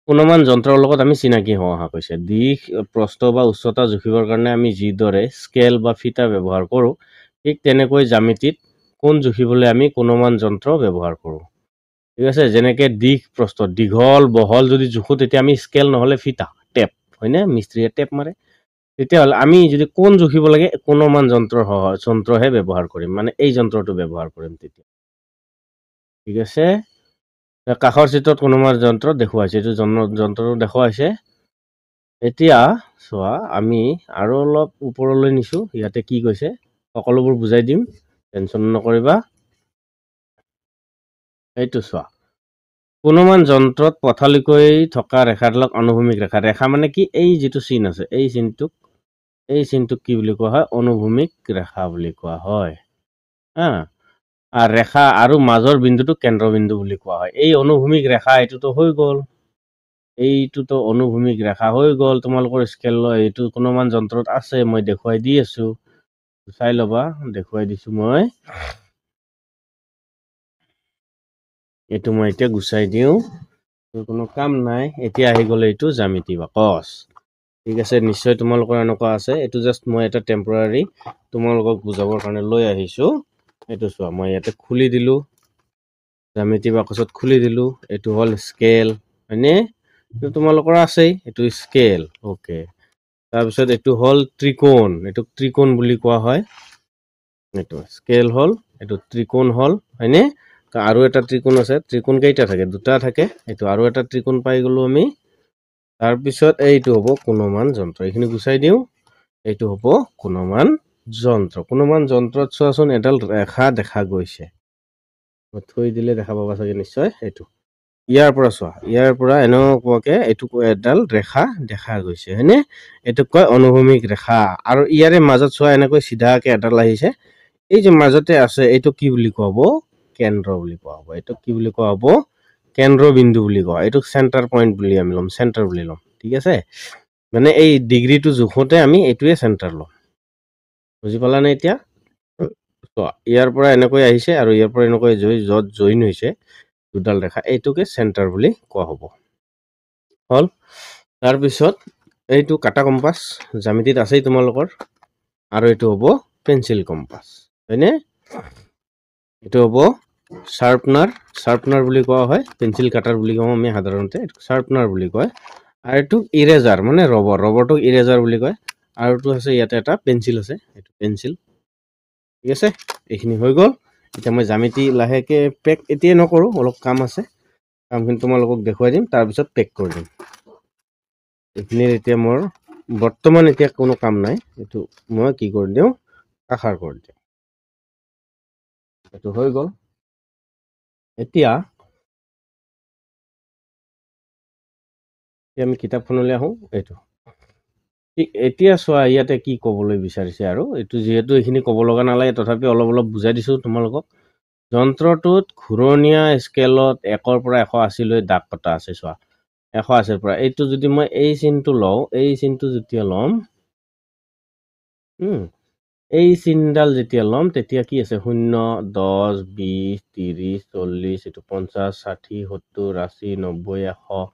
কোণমান যন্ত্ৰৰ লগত আমি চিনাকি হোৱা অহা কৈছে দিশ প্ৰস্থ বা উচ্চতা জুখিবৰ কাৰণে আমি যিদৰে স্কেল বা ফিতা ব্যৱহাৰ কৰোঁ ঠিক তেনেকৈ জ্যামিতিত কোণ জুখিবলৈ আমি কোণমান যন্ত্ৰ ব্যৱহাৰ কৰোঁ ঠিক আছে যেনেকৈ দিশ প্ৰস্থ দীঘল বহল যদি জুখো তেতিয়া আমি স্কেল নহলে ফিতা টেপ হয়নে মিস্ত্ৰীয়ে টেপ মাৰে তেতিয়াহ'লে আমি যদি কোণ জুখিব লাগে কোণমান যন্ত্ৰহে ব্যৱহাৰ কৰিম মানে এই যন্ত্ৰটো ব্যৱহাৰ কৰিম তেতিয়া ঠিক আছে কাষৰ চিত্ৰত কোণমান যন্ত্ৰ দেখুৱাইছে এইটো যন্ত্ৰটো দেখুৱাইছে এতিয়া চোৱা আমি আৰু অলপ ওপৰলৈ নিছো ইয়াতে কি কৈছে সকলোবোৰ বুজাই দিম টেনচন নকৰিবা এইটো চোৱা কোণমান যন্ত্ৰত পথালিকৈ থকা ৰেখাডালক অনুভূমিক ৰেখা মানে কি এই যেটো চিন আছে এই চিনটোক কি বুলি কোৱা হয় অনুভূমিক ৰেখা বুলি কোৱা হয় হা আৰ ৰেখা আৰু মাজৰ বিন্দুটোক কেন্দ্ৰবিন্দু বুলি কোৱা হয় এই অনুভূমিক ৰেখা এইটোতো হৈ গ'ল এইটোতো অনুভূমিক ৰেখা হৈ গ'ল তোমালোকৰ স্কেল এইটো কোণমান যন্ত্ৰত আছে মই দেখুৱাই দি আছো গুচাই ল'বা দেখুৱাই দিছোঁ মই এইটো মই এতিয়া গুচাই দিওঁ কোনো কাম নাই এতিয়া আহি গ'লে এইটো জ্যামিতি বাকচ ঠিক আছে নিশ্চয় তোমালোকৰ এনেকুৱা আছে এইটো জাষ্ট মই এটা টেম্পৰাৰী তোমালোকক বুজাবৰ কাৰণে লৈ আহিছোঁ এইটো চোৱা মই ইয়াতে খুলি দিলোঁ জ্যামিতি বাকচত খুলি দিলোঁ এইটো হ'ল স্কেল হয়নে এইটো তোমালোকৰ আছেই এইটো স্কেল ওকে তাৰপিছত এইটো হ'ল ত্ৰিকোণ এইটোক ত্ৰিকোণ বুলি কোৱা হয় এইটো স্কেল হ'ল এইটো ত্ৰিকোণ হ'ল হয়নে আৰু এটা ত্ৰিকোণ আছে ত্ৰিকোণ কেইটা থাকে দুটা থাকে এইটো আৰু এটা ত্ৰিকোণ পাই গ'লো আমি তাৰপিছত এইটো হ'ব কোণমান যন্ত্ৰ এইখিনি গুচাই দিওঁ এইটো হ'ব কোণমান যন্ত্ৰত চোৱাচোন এডাল ৰেখা দেখা গৈছে থৈ দিলে দেখা পাবা চাগে নিশ্চয় এইটো ইয়াৰ পৰা চোৱা ইয়াৰ পৰা এনেকুৱাকে এইটো এডাল ৰেখা দেখা গৈছে হয়নে এইটোক কয় অনুভূমিক ৰেখা আৰু ইয়াৰে মাজত চোৱা এনেকৈ চিধাকে এডাল আহিছে এই যে মাজতে আছে এইটো কি বুলি কোৱা হ'ব কেন্দ্ৰ বুলি কোৱা হ'ব এইটো কি বুলি কোৱা হ'ব কেন্দ্ৰবিন্দু বুলি কোৱা এইটোক চেণ্টাৰ পইণ্ট বুলি আমি ল'ম চেণ্টাৰ বুলি ল'ম ঠিক আছে মানে এই ডিগ্ৰীটো জোখোতে আমি এইটোৱে চেণ্টাৰ ল'ম বুজি পালানে এতিয়া ইয়াৰ পৰা এনেকৈ আহিছে আৰু ইয়াৰ পৰা এনেকৈ য'ত জইন হৈছে দুডাল ৰেখা এইটোকে চেণ্টাৰ বুলি কোৱা হ'ব হ'ল তাৰপিছত এইটো কাটা কম্পাছ জ্যামিতিত আছেই তোমালোকৰ আৰু এইটো হ'ব পেঞ্চিল কম্পাছ হয়নে এইটো হ'ব শাৰ্পনাৰ বুলি কোৱা হয় পেঞ্চিল কাটাৰ বুলি কওঁ আমি সাধাৰণতে শাৰ্পনাৰ বুলি কয় আৰু এইটো ইৰেজাৰ মানে ৰবৰটোক ইৰেজাৰ বুলি কয় আৰু এইটো আছে ইয়াতে এটা পেঞ্চিল আছে এইটো পেঞ্চিল ঠিক আছে এইখিনি হৈ গ'ল এতিয়া মই জ্যামিতি লাহেকে পেক এতিয়া নকৰোঁ অলপ কাম আছে কামখিনি তোমালোকক দেখুৱাই দিম তাৰপিছত পেক কৰি দিম এইখিনিৰ এতিয়া মোৰ বৰ্তমান এতিয়া কোনো কাম নাই এইটো মই কি কৰি দিওঁ আশাৰ কৰি দিওঁ এইটো হৈ গ'ল এতিয়া আমি কিতাপখনলৈ আহোঁ এইটো এতিয়া চোৱা ইয়াতে কি ক'বলৈ বিচাৰিছে আৰু এইটো যিহেতু এইখিনি ক'ব লগা নালাগে তথাপি অলপ বুজাই দিছোঁ তোমালোকক যন্ত্ৰটোত ঘূৰণীয়া স্কেলত 1 পৰা 180 লৈ দাগ কটা আছে চোৱা 180 পৰা এইটো যদি মই এই চিনটো লওঁ এই চিনটো যেতিয়া ল'ম এই চিনডাল যেতিয়া ল'ম তেতিয়া কি আছে 0 10 20 30 40 এইটো 50 60 70 80 90 100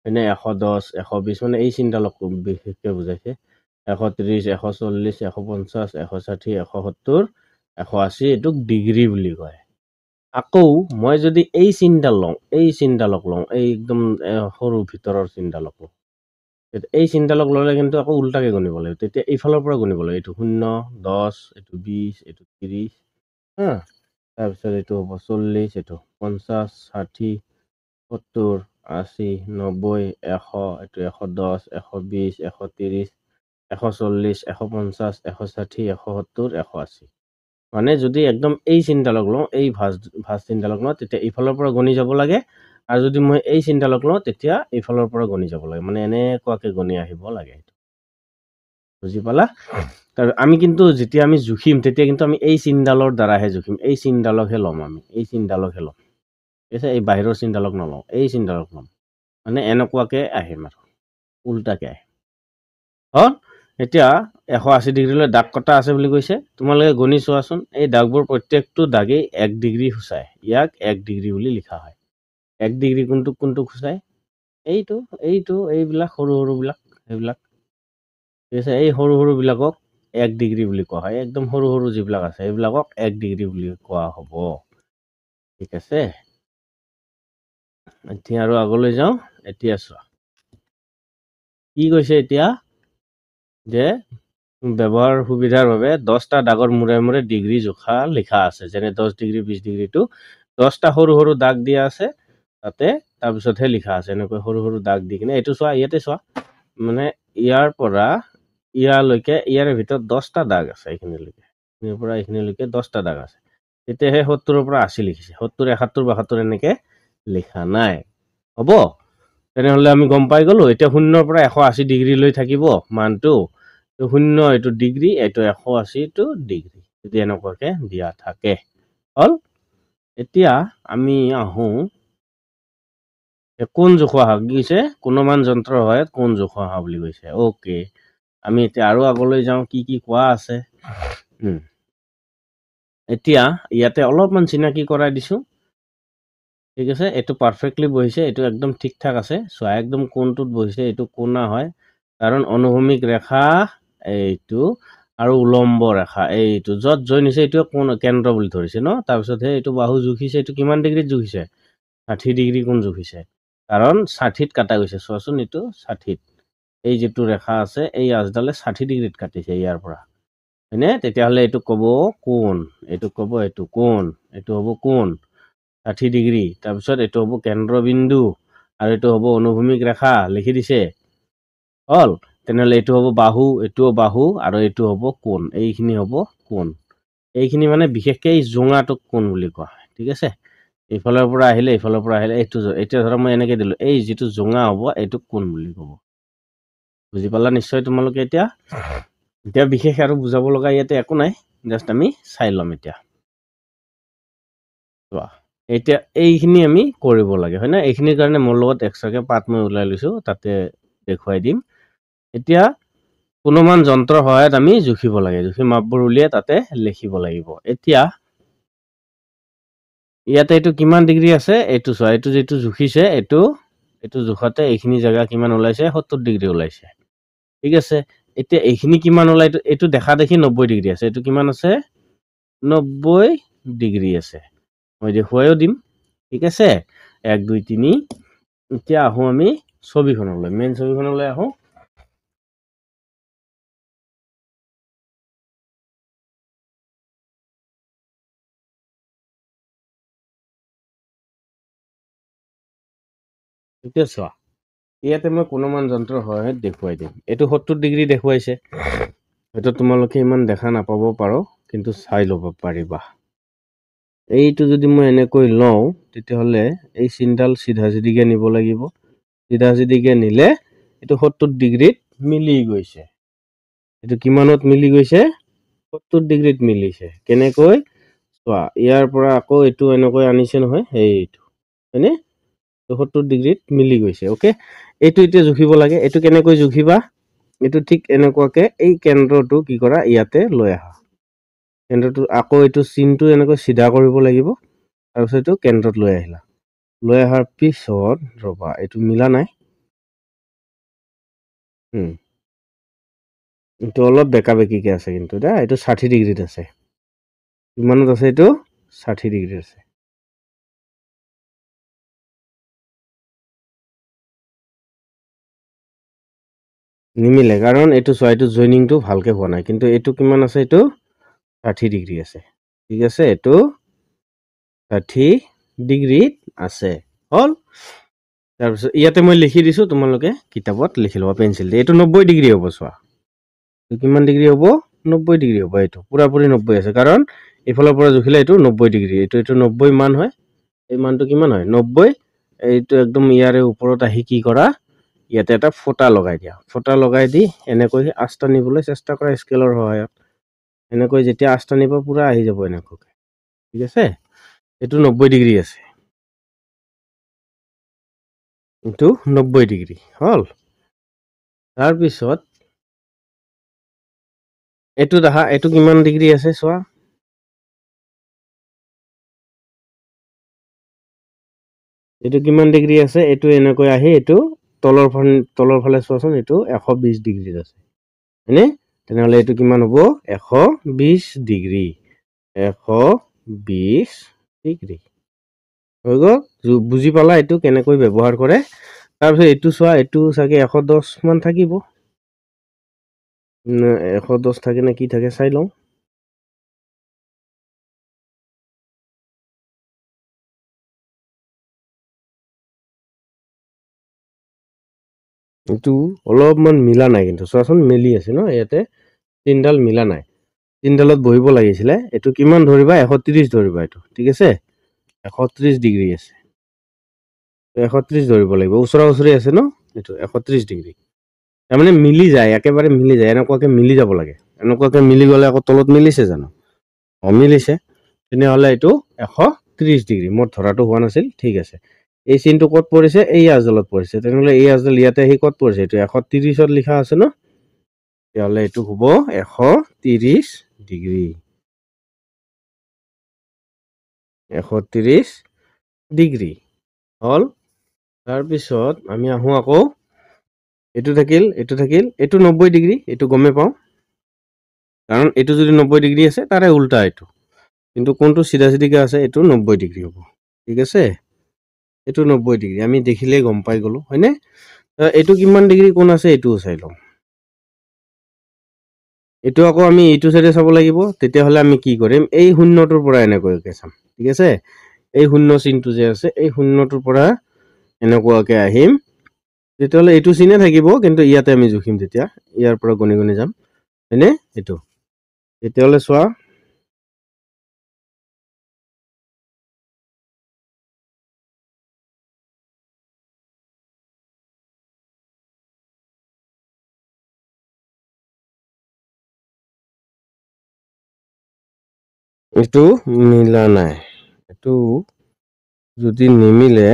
এনে 110 120 মানে এই চিনডালক বিশেষকৈ বুজাইছে 130 140 150 160 170 180 এইটোক ডিগ্ৰী বুলি কয় আকৌ মই যদি এই চিনডালক লওঁ এই একদম সৰু ভিতৰৰ চিনডালক লওঁ এই চিনডালক ল'লে কিন্তু আকৌ উল্টাকে গণিব লাগিব তেতিয়া এইফালৰ পৰা গণিব লাগিব এইটো 0 10 এইটো 20 এইটো 30 তাৰপিছত এইটো হ'ব 40 এইটো 50 60 70 80 90 100 এইটো 110 120 130 140 150 160 170 180 মানে যদি একদম এই চিনডালক লওঁ এই ভাজ চিনডালক লওঁ তেতিয়া এইফালৰ পৰা গণি যাব লাগে আৰু যদি মই এই চিনডালক লওঁ তেতিয়া এইফালৰ পৰা গণি যাব লাগে মানে এনেকুৱাকে গণি আহিব লাগে বুজি পালা তাৰ আমি কিন্তু যেতিয়া আমি জুখিম তেতিয়া কিন্তু আমি এই চিনডালৰ দ্বাৰাহে জুখিম এই চিনডালকহে ল'ম আমি এই চিনডালকহে ল'ম ঠিক আছে এই বাহিৰৰ চিনডালক নলওঁ এই চিনডালক ল'ম মানে এনেকুৱাকে আহিম আৰু উল্টাকে আহিম হ'ল এতিয়া 180 ডিগ্ৰীলৈ দাগ কটা আছে বুলি কৈছে তোমালোকে গণি চোৱাচোন এই দাগবোৰ প্ৰত্যেকটো দাগেই 1 ডিগ্ৰী সূচায় ইয়াক 1 ডিগ্ৰী বুলি লিখা হয় 1 ডিগ্ৰী কোনটোক সূচায় এইটো এইবিলাক সৰুবিলাক এইবিলাক ঠিক আছে এই সৰুবিলাকক 1 ডিগ্ৰী বুলি কোৱা হয় একদম সৰু যিবিলাক আছে এইবিলাকক 1 ডিগ্ৰী বুলি কোৱা হ'ব ঠিক আছে এতিয়া আৰু আগলৈ যাওঁ এতিয়া চোৱা কি কৈছে এতিয়া যে ব্যৱহাৰ সুবিধাৰ বাবে 10টা দাগৰ মূৰে মূৰে ডিগ্ৰী জোখা লিখা আছে যেনে 10 ডিগ্ৰী 20 ডিগ্ৰীটো 10টা সৰু দাগ দিয়া আছে তাতে তাৰপিছতহে লিখা আছে এনেকৈ সৰু দাগ দি কিনে এইটো চোৱা ইয়াতে চোৱা মানে ইয়াৰ পৰা ইয়ালৈকে ইয়াৰে ভিতৰত 10টা দাগ আছে এইখিনিলৈকে ইয়াৰ পৰা এইখিনিলৈকে 10টা দাগ আছে তেতিয়াহে 70ৰ পৰা 80 লিখিছে 70 71 72 এনেকে লিখা নাই হ'ব তেনেহ'লে আমি গম পাই গ'লো এতিয়া 0ৰ পৰা 180 ডিগ্ৰী লৈ থাকিব মানটো 0 এইটো ডিগ্ৰী এইটো 180 টো ডিগ্ৰী যদি এনেকুৱাকে দিয়া থাকে হ'ল এতিয়া আমি আহোঁ কোন জোখোৱা হওক গৈছে কোণমান যন্ত্ৰৰ সহায়ত কোন জোখোৱা বুলি কৈছে ওকে আমি এতিয়া আৰু আগলৈ যাওঁ কি কোৱা আছে এতিয়া ইয়াতে অলপমান চিনাকি কৰাই দিছোঁ, ঠিক আছে। এইটো পাৰফেক্টলি বহিছে, এইটো একদম ঠিক ঠাক আছে। চোৱা একদম কোণটোত বহিছে, এইটো কোণা হয়, কাৰণ অনুভূমিক ৰেখা এইটো আৰু উলম্ব ৰেখা এইটো য'ত জইন হৈছে এইটোৱে কোণ কেন্দ্ৰ বুলি ধৰিছে ন। তাৰপিছতহে এইটো বাহু জুখিছে, এইটো কিমান ডিগ্ৰীত জুখিছে? 60 ডিগ্ৰী কোণ জুখিছে, কাৰণ 60ত কাটা গৈছে। চোৱাচোন এইটো 60ত, এই যিটো ৰেখা আছে এই আঁচডালে 60 ডিগ্ৰীত কাটিছে ইয়াৰ পৰা, হয়নে? তেতিয়াহ'লে এইটো ক'ব কোণ, এইটো ক'ব এইটো কোণ, এইটো হ'ব কোণ 60 ডিগ্ৰী। তাৰপিছত এইটো হ'ব কেন্দ্ৰবিন্দু আৰু এইটো হ'ব অনুভূমিক ৰেখা, লিখি দিছে হ'ল। তেনেহ'লে এইটো হ'ব বাহু, এইটোও বাহু আৰু এইটো হ'ব কোণ, এইখিনি হ'ব কোণ। এইখিনি মানে বিশেষকৈ এই জোঙাটোক কোণ বুলি কোৱা হয়, ঠিক আছে। এইফালৰ পৰা আহিলে এইটো এতিয়া ধৰক মই এনেকৈ দিলোঁ, এই যিটো জোঙা হ'ব এইটোক কোণ বুলি ক'ব। বুজি পালা নিশ্চয় তোমালোকে? এতিয়া বিশেষ আৰু বুজাব লগা ইয়াতে একো নাই, জাষ্ট আমি চাই ল'ম এতিয়া। এতিয়া এইখিনি আমি কৰিব লাগে, হয় না? এইখিনিৰ কাৰণে মোৰ লগত এক্সট্ৰাকে পাঠ মই ওলাই লৈছোঁ, তাতে দেখুৱাই দিম। এতিয়া কোনোমান যন্ত্ৰৰ সহায়ত আমি জুখিব লাগে, জুখি মাপবোৰ উলিয়াই তাতে লিখিব লাগিব। এতিয়া ইয়াতে এইটো কিমান ডিগ্ৰী আছে এইটো চোৱা, এইটো যিটো জুখিছে এইটো জোখতে এইখিনি জেগা কিমান ওলাইছে? 70 ডিগ্ৰী ওলাইছে, ঠিক আছে। এতিয়া এইখিনি কিমান ওলাই? এইটো দেখা দেখি 90 ডিগ্ৰী আছে, এইটো কিমান আছে? 90 ডিগ্ৰী আছে। মই দেখুৱাইও দিম, ঠিক আছে। 1 2 3। এতিয়া আহোঁ আমি ছবিখনলৈ, মেইন ছবিখনলৈ আহোঁ। এতিয়া চোৱা, ইয়াতে মই কোনোমান যন্ত্ৰৰ সহায়ত দেখুৱাই দিম। এইটো 70 ডিগ্ৰী দেখুৱাইছে, হয়তো তোমালোকে ইমান দেখা নাপাব পাৰো, কিন্তু চাই ল'ব পাৰিবা। এইটো যদি মই এনেকৈ লওঁ, তেতিয়াহ'লে এই চিনডাল চিধা চিধিকে নিব লাগিব। চিধা চিধিকে নিলে এইটো 70 ডিগ্ৰীত মিলি গৈছে। এইটো কিমানত মিলি গৈছে? 70 ডিগ্ৰীত মিলিছে। কেনেকৈ? চোৱা, ইয়াৰ পৰা আকৌ এইটো এনেকৈ আনিছে নহয়, এইটো, হয়নে? 70 ডিগ্ৰীত মিলি গৈছে, অ'কে। এইটো এতিয়া জুখিব লাগে। এইটো কেনেকৈ জুখিবা? এইটো ঠিক এনেকুৱাকে এই কেন্দ্ৰটো কি কৰা, ইয়াতে লৈ আহা। কেন্দ্ৰটো আকৌ এইটো চিনটো এনেকৈ চিধা কৰিব লাগিব, তাৰপিছত এইটো কেন্দ্ৰত লৈ আহিলা। লৈ অহাৰ পিছত ৰ'বা, এইটো মিলা নাই, এইটো অলপ বেকা বেকিকে আছে কিন্তু দা, এইটো 60 ডিগ্ৰীত আছে। কিমানত আছে? এইটো 60 ডিগ্ৰীত আছে। নিমিলে, কাৰণ এইটো চোৱা, এইটো জইনিংটো ভালকে হোৱা নাই, কিন্তু এইটো কিমান আছে? এইটো 60 ডিগ্ৰী আছে, ঠিক আছে। এইটো 60 ডিগ্ৰীত আছে, হ'ল। তাৰপিছত ইয়াতে মই লিখি দিছোঁ, তোমালোকে কিতাপত লিখি ল'বা পেঞ্চিল দি। এইটো 90 ডিগ্ৰী হ'ব, চোৱা। কিমান ডিগ্ৰী হ'ব? 90 ডিগ্ৰী হ'ব। এইটো পুৰাপুৰি 90 আছে, কাৰণ এইফালৰ পৰা জুখিলে এইটো 90 ডিগ্ৰী। এইটো 90 মান হয়, এই মানটো কিমান হয়? 90। এইটো একদম ইয়াৰে ওপৰত আহি কি কৰা, ইয়াতে এটা ফুটা লগাই দিয়া। ফুটা লগাই দি এনেকৈ আঁচ টানিবলৈ চেষ্টা কৰা স্কেলৰ সহায়ত। এনেকৈ যেতিয়া আঁচ টানিব পুৰা আহি যাব এনেকৈ, ঠিক আছে। এইটো 90 ডিগ্ৰী আছে, এইটো 90 ডিগ্ৰী হ'ল। তাৰপিছত এইটো দেখা, এইটো কিমান ডিগ্ৰী আছে চোৱা। এইটো কিমান ডিগ্ৰী আছে? এইটো এনেকৈ আহি এইটো তলৰ ফালে চোৱাচোন, এইটো 120 ডিগ্ৰীত আছে, হয়নে? তেনেহ'লে এইটো কিমান হ'ব? 120 ডিগ্ৰী, 120 ডিগ্ৰী হৈ গ'ল। বুজি পালা এইটো কেনেকৈ ব্যৱহাৰ কৰে? তাৰপিছত এইটো চোৱা, এইটো চাগে 110 মান থাকিব, 110 থাকে নে কি থাকে চাই লওঁ। এইটো অলপমান মিলা নাই, কিন্তু চোৱাচোন মিলি আছে ন, ইয়াতে তিনডাল মিলা নাই, তিনডালত বহিব লাগিছিলে। এইটো কিমান ধৰিবা? 130 ধৰিবা, এইটো ঠিক আছে। 130 ডিগ্ৰী আছে, 130 ধৰিব লাগিব, ওচৰা ওচৰি আছে ন। এইটো 130 ডিগ্ৰী, তাৰমানে মিলি যায়, একেবাৰে মিলি যায়, এনেকুৱাকে মিলি যাব লাগে। এনেকুৱাকে মিলি গ'লে আকৌ তলত মিলিছে জানো? মিলিছে। তেনেহ'লে এইটো 130 ডিগ্ৰী। মোৰ ধৰাটো হোৱা নাছিল, ঠিক আছে। এই চিনটো ক'ত পৰিছে? এই আঁচডালত পৰিছে। তেনেহ'লে এই আঁচডাল ইয়াতে আহি ক'ত পৰিছে? এইটো 130ত লিখা আছে ন, তেতিয়াহ'লে এইটো হ'ব 130 ডিগ্ৰী 130 ডিগ্ৰী হ'ল। তাৰপিছত আমি আহোঁ আকৌ এইটো থাকিল এইটো 90 ডিগ্ৰী, এইটো গমেই পাওঁ কাৰণ এইটো যদি 90 ডিগ্ৰী আছে তাৰে উল্টা এইটো, কিন্তু কোনটো চিধা চিধিকে আছে এইটো 90 ডিগ্ৰী হ'ব। ঠিক আছে, এইটো 90 ডিগ্ৰী আমি দেখিলেই গম পাই গ'লো হয়নে। এইটো কিমান ডিগ্ৰী কোণ আছে এইটোও চাই লওঁ। এইটো আকৌ আমি এইটো চাইডে চাব লাগিব, তেতিয়াহ'লে আমি কি কৰিম, এই শূন্যটোৰ পৰা এনেকুৱাকে চাম। ঠিক আছে, এই শূন্য চিনটো যে আছে এই শূন্যটোৰ পৰা এনেকুৱাকে আহিম, তেতিয়াহ'লে এইটো চিনে থাকিব, কিন্তু ইয়াতে আমি জুখিম তেতিয়া ইয়াৰ পৰা গণি গণি যাম হয়নে। এইটো তেতিয়াহ'লে চোৱা এইটো মিলা নাই, এইটো যদি নিমিলে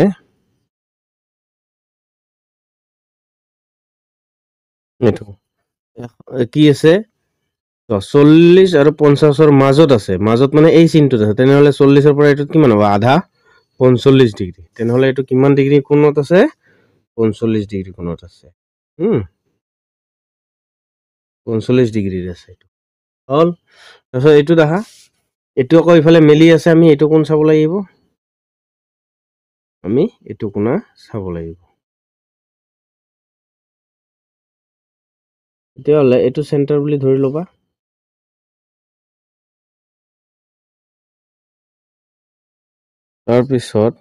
এইটো কি আছে 40 আৰু 50ৰ মাজত আছে, মাজত মানে এই চিনটোত আছে, তেনেহ'লে 40ৰ পৰা এইটোত কিমান হ'ব আধা 45 ডিগ্ৰী, তেনেহ'লে এইটো কিমান ডিগ্ৰী কোণত আছে 45 ডিগ্ৰী কোণত আছে। 45 ডিগ্ৰীৰ আছে এইটো হ'ল। তাৰপিছত এইটোত আহা, এইটো আকৌ ইফালে মেলি আছে, আমি এইটো কোণ চাব লাগিব, আমি এইটো কোণা চাব লাগিব। তেতিয়াহ'লে এইটো চেণ্টাৰ বুলি ধৰি ল'বা। তাৰপিছত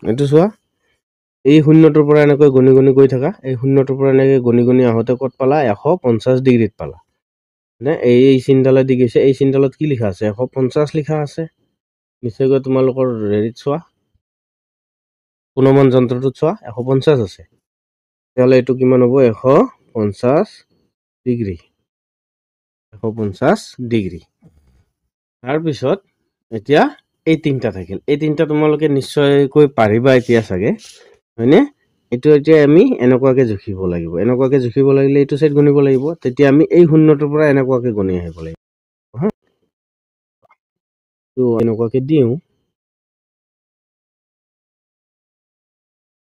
এইটো চোৱা, এই শূন্যটোৰ পৰা এনেকৈ গণি গণি গৈ থাকা, এই শূন্যটোৰ পৰা এনেকৈ গণি গণি আহোঁতে ক'ত পালা 150 ডিগ্ৰীত পালা নে। এই চিনডালে দি গৈছে, এই চিনডালত কি লিখা আছে 150 লিখা আছে, নিশ্চয়কৈ তোমালোকৰ হেৰিত চোৱা পুনমন যন্ত্ৰটোত চোৱা 150 আছে, তেতিয়াহ'লে এইটো কিমান হ'ব 150 ডিগ্ৰী 150 ডিগ্ৰী। তাৰপিছত এতিয়া এই তিনিটা থাকিল, এই তিনিটা তোমালোকে নিশ্চয়কৈ পাৰিবা এতিয়া চাগে হয়নে। এইটো এতিয়া আমি এনেকুৱাকে জুখিব লাগিব, এনেকুৱাকে জুখিব লাগিলে এইটো চাইড গণিব লাগিব, তেতিয়া আমি এই শূন্যটোৰ পৰা এনেকুৱাকে গণি আহিব লাগিব। এনেকুৱাকে দিওঁ,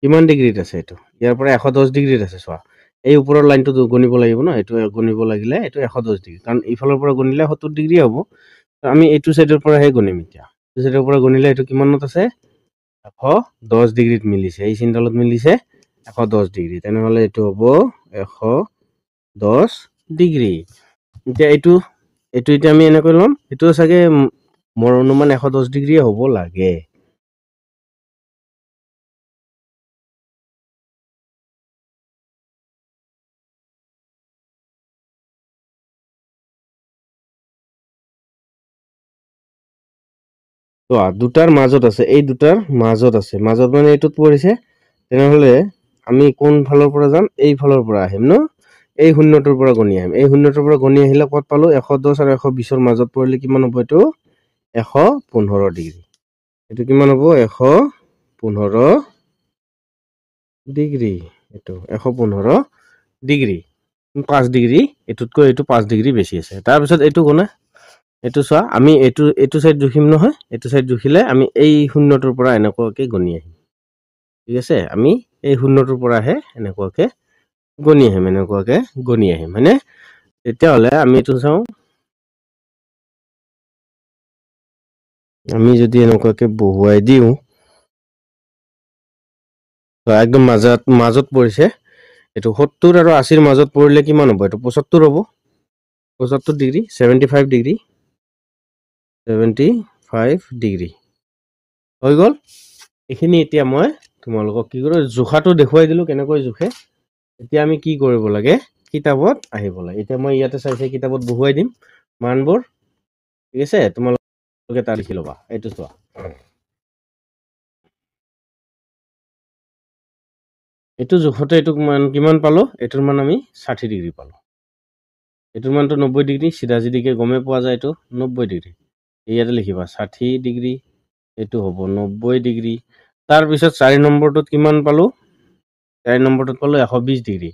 কিমান ডিগ্ৰীত আছে এইটো, ইয়াৰ পৰা 110 ডিগ্ৰীত আছে। চোৱা এই ওপৰৰ লাইনটো গণিব লাগিব ন, এইটো গণিব লাগিলে এইটো 110 ডিগ্ৰী, কাৰণ ইফালৰ পৰা গণিলে 70 ডিগ্ৰী হ'ব, আমি এইটো চাইডৰ পৰাহে গণিম। এতিয়া এইটো চাইডৰ পৰা গণিলে এইটো কিমানত আছে 110 ডিগ্ৰীত মিলিছে, এই চিনডালত মিলিছে 110 ডিগ্ৰী, তেনেহ'লে এইটো হ'ব 110 ডিগ্ৰী। এতিয়া এইটো এতিয়া আমি এনেকৈ ল'ম, এইটো চাগে মোৰ অনুমান 110 ডিগ্ৰী হ'ব লাগে। দুটাৰ মাজত আছে, এই দুটাৰ মাজত আছে, মাজত মানে এইটোত পৰিছে, তেনেহ'লে আমি কোন ফালৰ পৰা যাম, এই ফালৰ পৰা আহিম ন, এই শূন্যটোৰ পৰা গণি আহিম, এই শূন্যটোৰ পৰা গণি আহিলে ক'ত পালো 110 আৰু 120ৰ মাজত পৰিলে কিমান হ'ব এইটো 115 ডিগ্ৰী, এইটো কিমান হ'ব 115 ডিগ্ৰী, এইটো 115 ডিগ্ৰী 5 ডিগ্ৰী, এইটোতকৈ এইটো 5 ডিগ্ৰী বেছি আছে। তাৰপিছত এইটো গণা, এইটো চোৱা আমি এইটো চাইড জুখিম নহয়, এইটো চাইড জুখিলে আমি এই শূন্যটোৰ পৰা এনেকুৱাকে গণি আহিম। ঠিক আছে, আমি এই শূন্যটোৰ পৰাহে এনেকুৱাকে গণি আহিম হয়নে। তেতিয়াহ'লে আমি এইটো চাওঁ, আমি যদি এনেকুৱাকে বহুৱাই দিওঁ একদম মাজত পৰিছে, এইটো 70 আৰু 80ৰ মাজত পৰিলে কিমান হ'ব, এইটো 75 হ'ব, 75 ডিগ্ৰী 75 ডিগ্ৰী 75 ডিগ্ৰী হৈ গ'ল। এইখিনি এতিয়া মই তোমালোকক কি কৰোঁ জোখাটো দেখুৱাই দিলোঁ কেনেকৈ জোখে। এতিয়া আমি কি কৰিব লাগে, কিতাপত আহিব লাগে। এতিয়া মই ইয়াতে চাই কিতাপত বহুৱাই দিম মানবোৰ। ঠিক আছে, তোমালোকে তাত লিখি ল'বা। এইটো চোৱা, এইটো জোখতে এইটো কিমান পালো, এইটোৰ মান আমি 60 ডিগ্ৰী পালো, এইটোৰ মানটো 90 ডিগ্ৰী, চিধা চিধিকে গমেই পোৱা যায় এইটো 90 ডিগ্ৰী। ইয়াতে লিখিবা 60 ডিগ্ৰী, এইটো হ'ব 90 ডিগ্ৰী। তাৰপিছত 4 নম্বৰটোত কিমান পালো 4 নম্বৰটোত পালো 120 ডিগ্ৰী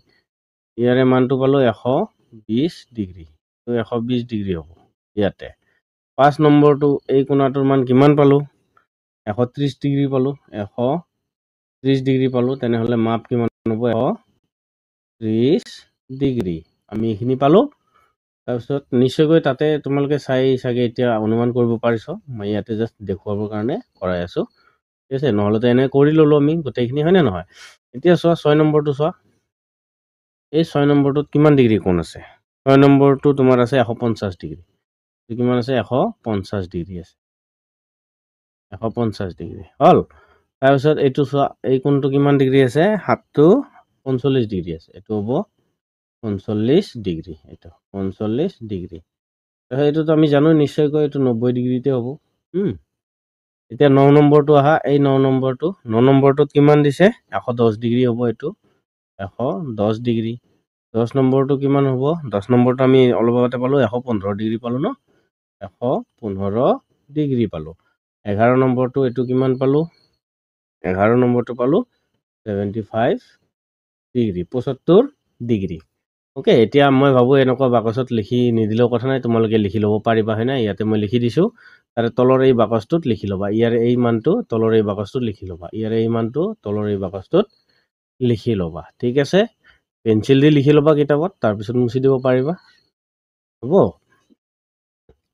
ইয়াৰে মানটো পালো 120 ডিগ্ৰী তো 120 ডিগ্ৰী হ'ব ইয়াতে 5 নম্বৰটো এই কোণাটোৰ মান কিমান পালো 130 ডিগ্ৰী পালো 130 ডিগ্ৰী পালো তেনেহলে মাপ কিমান হ'ব 130 ডিগ্ৰী আমি এইখিনি পালো তাৰপিছত নিশ্চয়কৈ তাতে তোমালোকে চাই চাগে এতিয়া অনুমান কৰিব পাৰিছো মই ইয়াতে জাস্ট দেখুৱাবৰ কাৰণে কৰাই আছো ঠিক আছে নহলে তো এনে কৰি ললো আমি গোটেইখিনি হয় নে নহয় এতিয়া চোৱা 6 নম্বৰটো চোৱা এই 6 নম্বৰটোত কিমান ডিগ্ৰী কোণ আছে 6 নম্বৰটো তোমাৰ আছে 150 ডিগ্ৰী কিমান আছে 150 ডিগ্ৰী আছে 150 ডিগ্ৰী হল তাৰপিছত এইটো চোৱা এই কোণটো কিমান ডিগ্ৰী আছে হাতটো 45 ডিগ্ৰী আছে এইটো হ'ব 45 ডিগ্ৰী এইটো 45 ডিগ্ৰী এইটোতো আমি জানো নিশ্চয়কৈ এইটো 90 ডিগ্ৰীতে হ'ব এতিয়া 9 নম্বৰটো আহা এই 9 নম্বৰটোত কিমান দিছে 110 ডিগ্ৰী হ'ব এইটো 110 ডিগ্ৰী 10 নম্বৰটো কিমান হ'ব 10 নম্বৰটো আমি অলপ আগতে পালো 115 ডিগ্ৰী পালো ন 115 ডিগ্ৰী পালো 11 নম্বৰটো এইটো কিমান পালো 11 নম্বৰটো পালো 75 ডিগ্ৰী 75 ডিগ্ৰী ওকে এতিয়া মই ভাবো এনেকুৱা বাকচত লিখি নিদিলেও কথা নাই তোমালোকে লিখি ল'ব পাৰিবা হয় না ইয়াতে মই লিখি দিছো তাৰে তলৰ এই বাকচটোত লিখি ল'বা ইয়াৰ এই মানটো তলৰ এই বাকচটোত লিখি ল'বা ইয়াৰ এই মানটো তলৰ এই বাকচটোত লিখি ল'বা ঠিক আছে পেঞ্চিল দি লিখি ল'বা কিতাপত তাৰপিছত মুছি দিব পাৰিবা হ'ব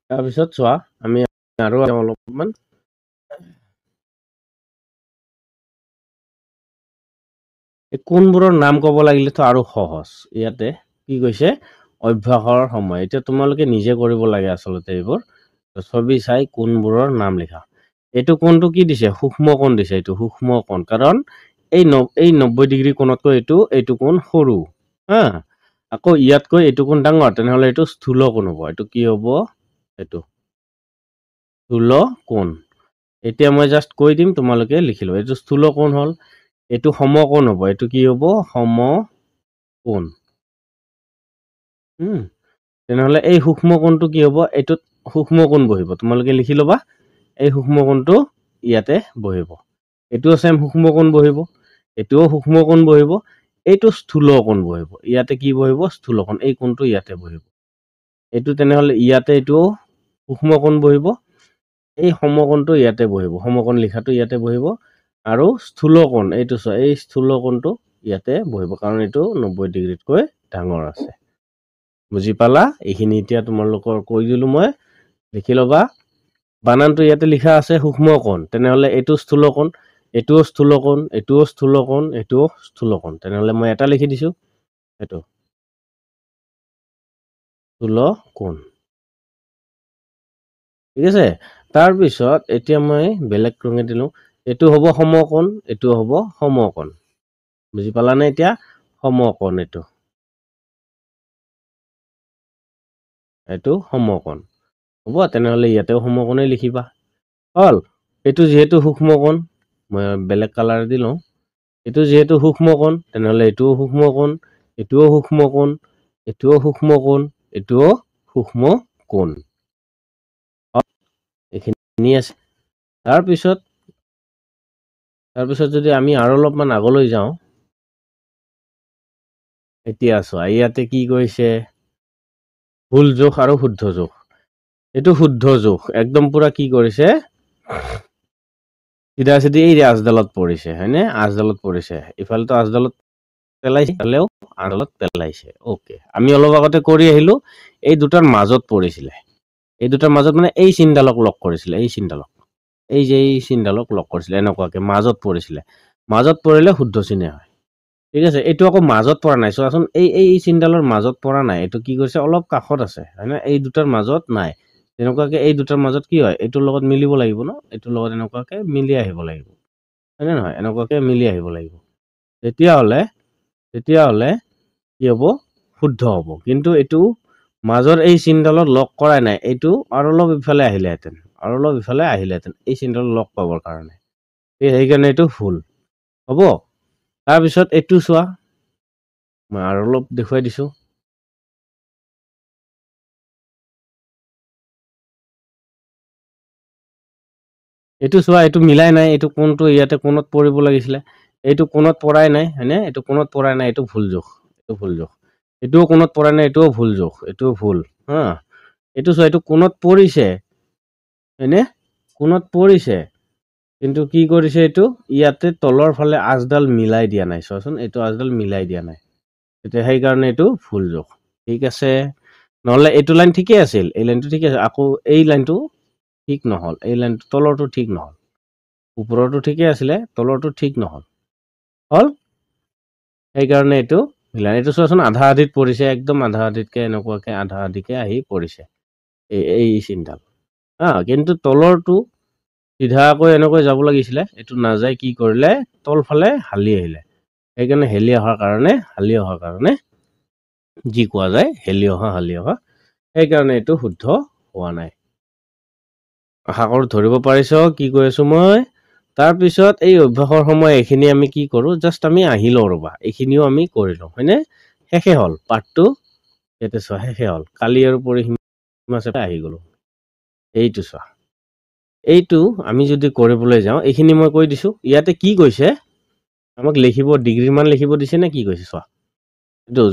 তাৰপিছত চোৱা আমি আৰু অলপমান কোনবোৰৰ নাম ক'ব লাগিলেতো আৰু সহজ ইয়াতে কি কৈছে অভ্যাসৰ সময় এতিয়া তোমালোকে নিজে কৰিব লাগে আচলতে এইবোৰ ছবি চাই কোনবোৰৰ নাম লিখা এইটো কোণটো কি দিছে সূক্ষ্ম কোণ দিছে এইটো সূক্ষ্ম কোণ কাৰণ এই 90 ডিগ্ৰী কোণতকৈ এইটো কোণ সৰু হা আকৌ ইয়াতকৈ এইটো কোণ ডাঙৰ তেনেহলে এইটো স্থূল কোণ হ'ব এইটো কি হ'ব এইটো স্থূল কোণ এতিয়া মই জাস্ট কৈ দিম তোমালোকে লিখি লবা এইটো স্থূল কোণ হল এইটো সমকোণ হ'ব এইটো কি হ'ব সমকোণ তেনেহলে এই সূক্ষ্ম কোণটো কি হ'ব এইটোত সূক্ষ্ম কোণ বহিব তোমালোকে লিখি ল'বা এই সূক্ষ্ম কোণটো ইয়াতে বহিব এইটোও সেম সূক্ষ্ম কোণ বহিব এইটোও সূক্ষ্ম কোণ বহিব এইটো স্থূল কোণ বহিব ইয়াতে কি বহিব স্থূল কোণ এই কোণটো ইয়াতে বহিব এইটো তেনেহলে ইয়াতে এইটো সূক্ষ্ম কোণ বহিব এই সমকোণটো ইয়াতে বহিব সমকোণ লিখাটো ইয়াতে বহিব আৰু স্থূল কোণ এইটো চোৱা এই স্থূল কোণটো ইয়াতে বহিব কাৰণ এইটো 90 ডিগ্ৰীতকৈ ডাঙৰ আছে বুজি পালা এইখিনি এতিয়া তোমালোকৰ কৈ দিলো মই লিখি ল'বা বানানটো ইয়াতে লিখা আছে সূক্ষ্ম কোণ তেনেহলে এইটো স্থূল কোণ এইটোও স্থূল কোণ এইটোও স্থূল কোণ এইটোও স্থূল কোণ তেনেহলে মই এটা লিখি দিছো এইটো স্থূল কোণ ঠিক আছে তাৰপিছত এতিয়া মই বেলেগ ৰঙে দিলো এইটো হ'ব সমকোণ এইটো হ'ব সমকোণ বুজি পালানে এতিয়া সমকোণ এইটো সমকোণ হ'ব তেনেহলে ইয়াতেও সমকোণে লিখিবা হল এইটো যেহেতু সূক্ষ্ম কোণ মই বেলেগ কালাৰ দি লওঁ এইটো যেহেতু সূক্ষ্ম কোণ তেনেহলে এইটোও সূক্ষ্ম কোণ এইটোও সূক্ষ্ম কোণ এইটোও সূক্ষ্ম কোণ এইটোও সূক্ষ্ম কোণ এইখিনি আছে তাৰপিছত যদি আমি আৰু অলপমান আগলৈ যাওঁ এতিয়া চোৱা ইয়াতে কি কৈছে ভুল জোখ আৰু শুদ্ধ জোখ এইটো শুদ্ধ জোখ একদম পুৰা কি কৰিছে চিধা চিধি এই আজডালত পৰিছে হয়নে আজডালত পৰিছে ইফালেতো আজডালত পেলাইছে ইফালেও আজডালত পেলাইছে ওকে আমি অলপ আগতে কৰি আহিলো এই দুটাৰ মাজত পৰিছিলে এই দুটাৰ মাজত মানে এই চিনডালক লগ কৰিছিলে এই চিনডালক এই যে এই চিনডালক লগ কৰিছিলে এনেকুৱাকে মাজত পৰিছিলে মাজত পৰিলে শুদ্ধ চিনে হয় ঠিক আছে এইটো আকৌ মাজত পৰা নাই চোৱাচোন এই চিনডালৰ মাজত পৰা নাই এইটো কি কৰিছে অলপ কাষত আছে হয়নে এই দুটাৰ মাজত নাই তেনেকুৱাকে এই দুটাৰ মাজত কি হয় এইটোৰ লগত মিলিব লাগিব ন এইটোৰ লগত এনেকুৱাকে মিলি আহিব লাগিব হয়নে নহয় এনেকুৱাকে মিলি আহিব লাগিব তেতিয়াহলে কি হ'ব শুদ্ধ হ'ব কিন্তু এইটো মাজৰ এই চিনডালত লগ কৰাই নাই এইটো আৰু অলপ ইফালে আহিলেহেঁতেন এই চিনডাল লগ পাবৰ কাৰণে সেইকাৰণে এইটো ভুল হ'ব তাৰপিছত এইটো চোৱা মই আৰু অলপ দেখুৱাই দিছো এইটো চোৱা এইটো মিলাই নাই এইটো কোনটো ইয়াতে কোণত পৰিব লাগিছিলে এইটো কোণত পৰাই নাই হয়নে, এইটো কোণত পৰাই নাই, এইটো ভুল জোখ, এইটো ভুল জোখ, এইটোও কোণত পৰাই নাই, এইটোও ভুল জোখ, এইটোও ভুল। হা, এইটো চোৱা, এইটো কোণত পৰিছে হয়নে, কোণত পৰিছে, কিন্তু কি কৰিছে, এইটো ইয়াতে তলৰ ফালে আঁচডাল মিলাই দিয়া নাই, চোৱাচোন এইটো আঁচডাল মিলাই দিয়া নাই, তেতিয়া সেইকাৰণে এইটো ভুল জোখ। ঠিক আছে, নহ'লে এইটো লাইন ঠিকে আছিল, এই লাইনটো ঠিকে আছে, আকৌ এই লাইনটো ঠিক নহ'ল, এই লাইনটো তলৰটো ঠিক নহ'ল, ওপৰৰটো ঠিকে আছিলে, তলৰটো ঠিক নহ'ল, হ'ল, সেইকাৰণে এইটো মিলাই। এইটো চোৱাচোন আধা আধিত পৰিছে, একদম আধা আধিতকে এনেকুৱাকে আধা আধিকে আহি পৰিছে এই চিনডাল। হা, কিন্তু তলৰটো চিধাকৈ এনেকৈ যাব লাগিছিলে, এইটো নাযায়, কি কৰিলে তলফালে হালি আহিলে, সেইকাৰণে হালি অহাৰ কাৰণে যি কোৱা যায় হালি অহা, সেইকাৰণে এইটো শুদ্ধ হোৱা নাই। আশা কৰোঁ ধৰিব পাৰিছ কি কৈ আছো মই। তাৰপিছত এই অভ্যাসৰ সময় এইখিনি আমি কি কৰোঁ, জাষ্ট আমি আহি লওঁ ৰ'বা, এইখিনিও আমি কৰি লওঁ হয়নে, শেষে হ'ল পাৰ্টটো, ইয়াতে চোৱা শেষে হ'ল, কালি আৰু পৰহি আহি গ'লো, এইটো চোৱা, এইটো আমি যদি কৰিবলৈ যাওঁ, এইখিনি মই কৈ দিছোঁ, ইয়াতে কি কৈছে আমাক লিখিব, ডিগ্ৰী মান লিখিব দিছে নে কি কৈছে চোৱা, এইটো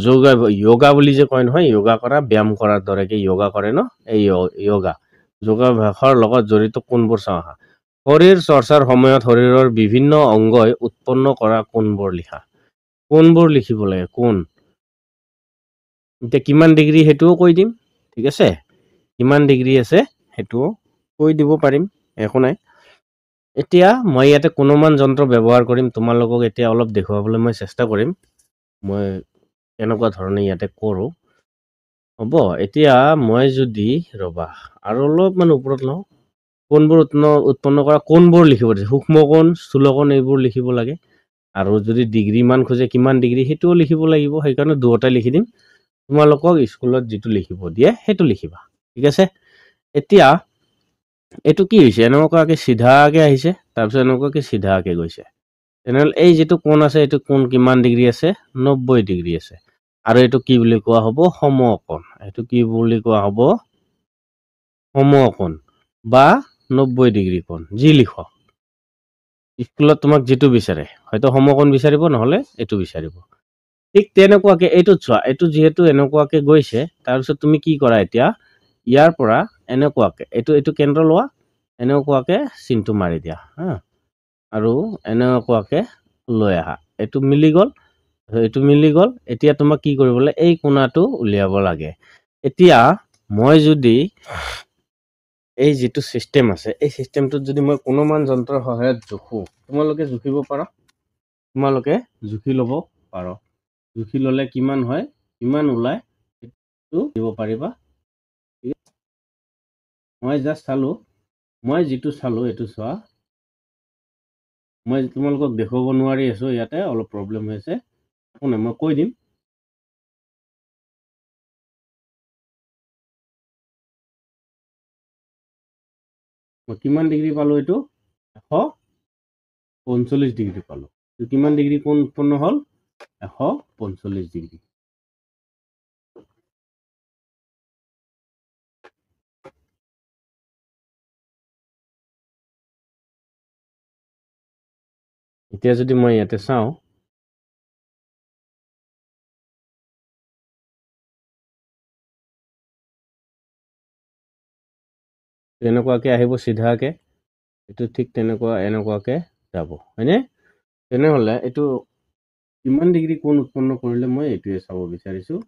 য়োগা বুলি যে কয় নহয়, য়োগা কৰা, ব্যায়াম কৰাৰ দৰেকে য়োগা কৰে ন, এই য়োগা যোগাভ্যাসৰ লগত জড়িত কোনবোৰ চাওঁ আহা, শৰীৰ চৰ্চাৰ সময়ত শৰীৰৰ বিভিন্ন অংগই উৎপন্ন কৰা কোনবোৰ লিখা, কোনবোৰ লিখিব লাগে, কোন, এতিয়া কিমান ডিগ্ৰী সেইটোও কৈ দিম, ঠিক আছে, কিমান ডিগ্ৰী আছে সেইটোও কৈ দিব পাৰিম, একো নাই। এতিয়া মই ইয়াতে কোনোমান যন্ত্ৰ ব্যৱহাৰ কৰিম, তোমালোকক এতিয়া অলপ দেখুৱাবলৈ মই চেষ্টা কৰিম, মই কেনেকুৱা ধৰণে ইয়াতে কৰোঁ, হ'ব। এতিয়া মই যদি ৰ'বা আৰু অলপমান ওপৰত লওঁ, কোনবোৰ উৎপন্ন কৰা কোনবোৰ লিখিব দিছে, সূক্ষ্ম কোণ, স্থূল কোণ, এইবোৰ লিখিব লাগে, আৰু যদি ডিগ্ৰী মান খোজে কিমান ডিগ্ৰী সেইটোও লিখিব লাগিব, সেইকাৰণে দুয়োটাই লিখি দিম, তোমালোকক স্কুলত যিটো লিখিব দিয়ে সেইটো লিখিবা, ঠিক আছে। এতিয়া এইটো কি হৈছে, এনেকুৱাকে চিধাকে আহিছে, তাৰপিছত এনেকুৱাকে চিধাকে গৈছে, তেনেহ'লে এই যিটো কোণ আছে, এইটো কোণ কিমান ডিগ্ৰী আছে, 90 ডিগ্ৰী আছে, আৰু এইটো কি বুলি কোৱা হ'ব, সমকোণ, এইটো কি বুলি কোৱা হ'ব, সমকোণ বা 90 ডিগ্ৰী কোণ, যি লিখক স্কুলত তোমাক যিটো বিচাৰে, হয়তো সমকোণ বিচাৰিব, নহ'লে এইটো বিচাৰিব, ঠিক তেনেকুৱাকে এইটোত চোৱা, এইটো যিহেতু এনেকুৱাকে গৈছে, তাৰপিছত তুমি কি কৰা, এতিয়া ইয়াৰ পৰা এনেকুৱাকে এইটো কেন্দ্ৰ লোৱা, এনেকুৱাকে চিনটো মাৰি দিয়া, হা, আৰু এনেকুৱাকে লৈ আহা, এইটো মিলি গ'ল, এইটো মিলি গ'ল, এতিয়া তোমাক কি কৰিব লাগে, এই কোণাটো উলিয়াব লাগে। এতিয়া মই যদি এই যিটো চিষ্টেম আছে, এই চিষ্টেমটোত যদি মই কোনোমান যন্ত্ৰৰ সহায়ত জোখো, তোমালোকে জুখিব পাৰা, তোমালোকে জুখি ল'ব পাৰ, জুখি ল'লে কিমান হয়, কিমান ওলাই, সেইটো দিব পাৰিবা। মই জাষ্ট চালোঁ, মই যিটো চালোঁ এইটো চোৱা, মই তোমালোকক দেখুৱাব নোৱাৰি আছোঁ, ইয়াতে অলপ প্ৰব্লেম হৈ আছে, একো নাই, মই কৈ দিম, মই কিমান ডিগ্ৰী পালোঁ, এইটো 145 ডিগ্ৰী পালোঁ, কিমান ডিগ্ৰী কোণ উৎপন্ন হ'ল, 145 ডিগ্ৰী। এতিয়া যদি মই ইয়াতে চাওঁ, এনেকুৱাকে আহিব চিধাকে, এইটো ঠিক তেনেকুৱা এনেকুৱাকে যাব, হয়নে, তেনেহ'লে এইটো কিমান ডিগ্ৰী কোণ উৎপন্ন কৰিলে মই এইটোৱে চাব বিচাৰিছোঁ।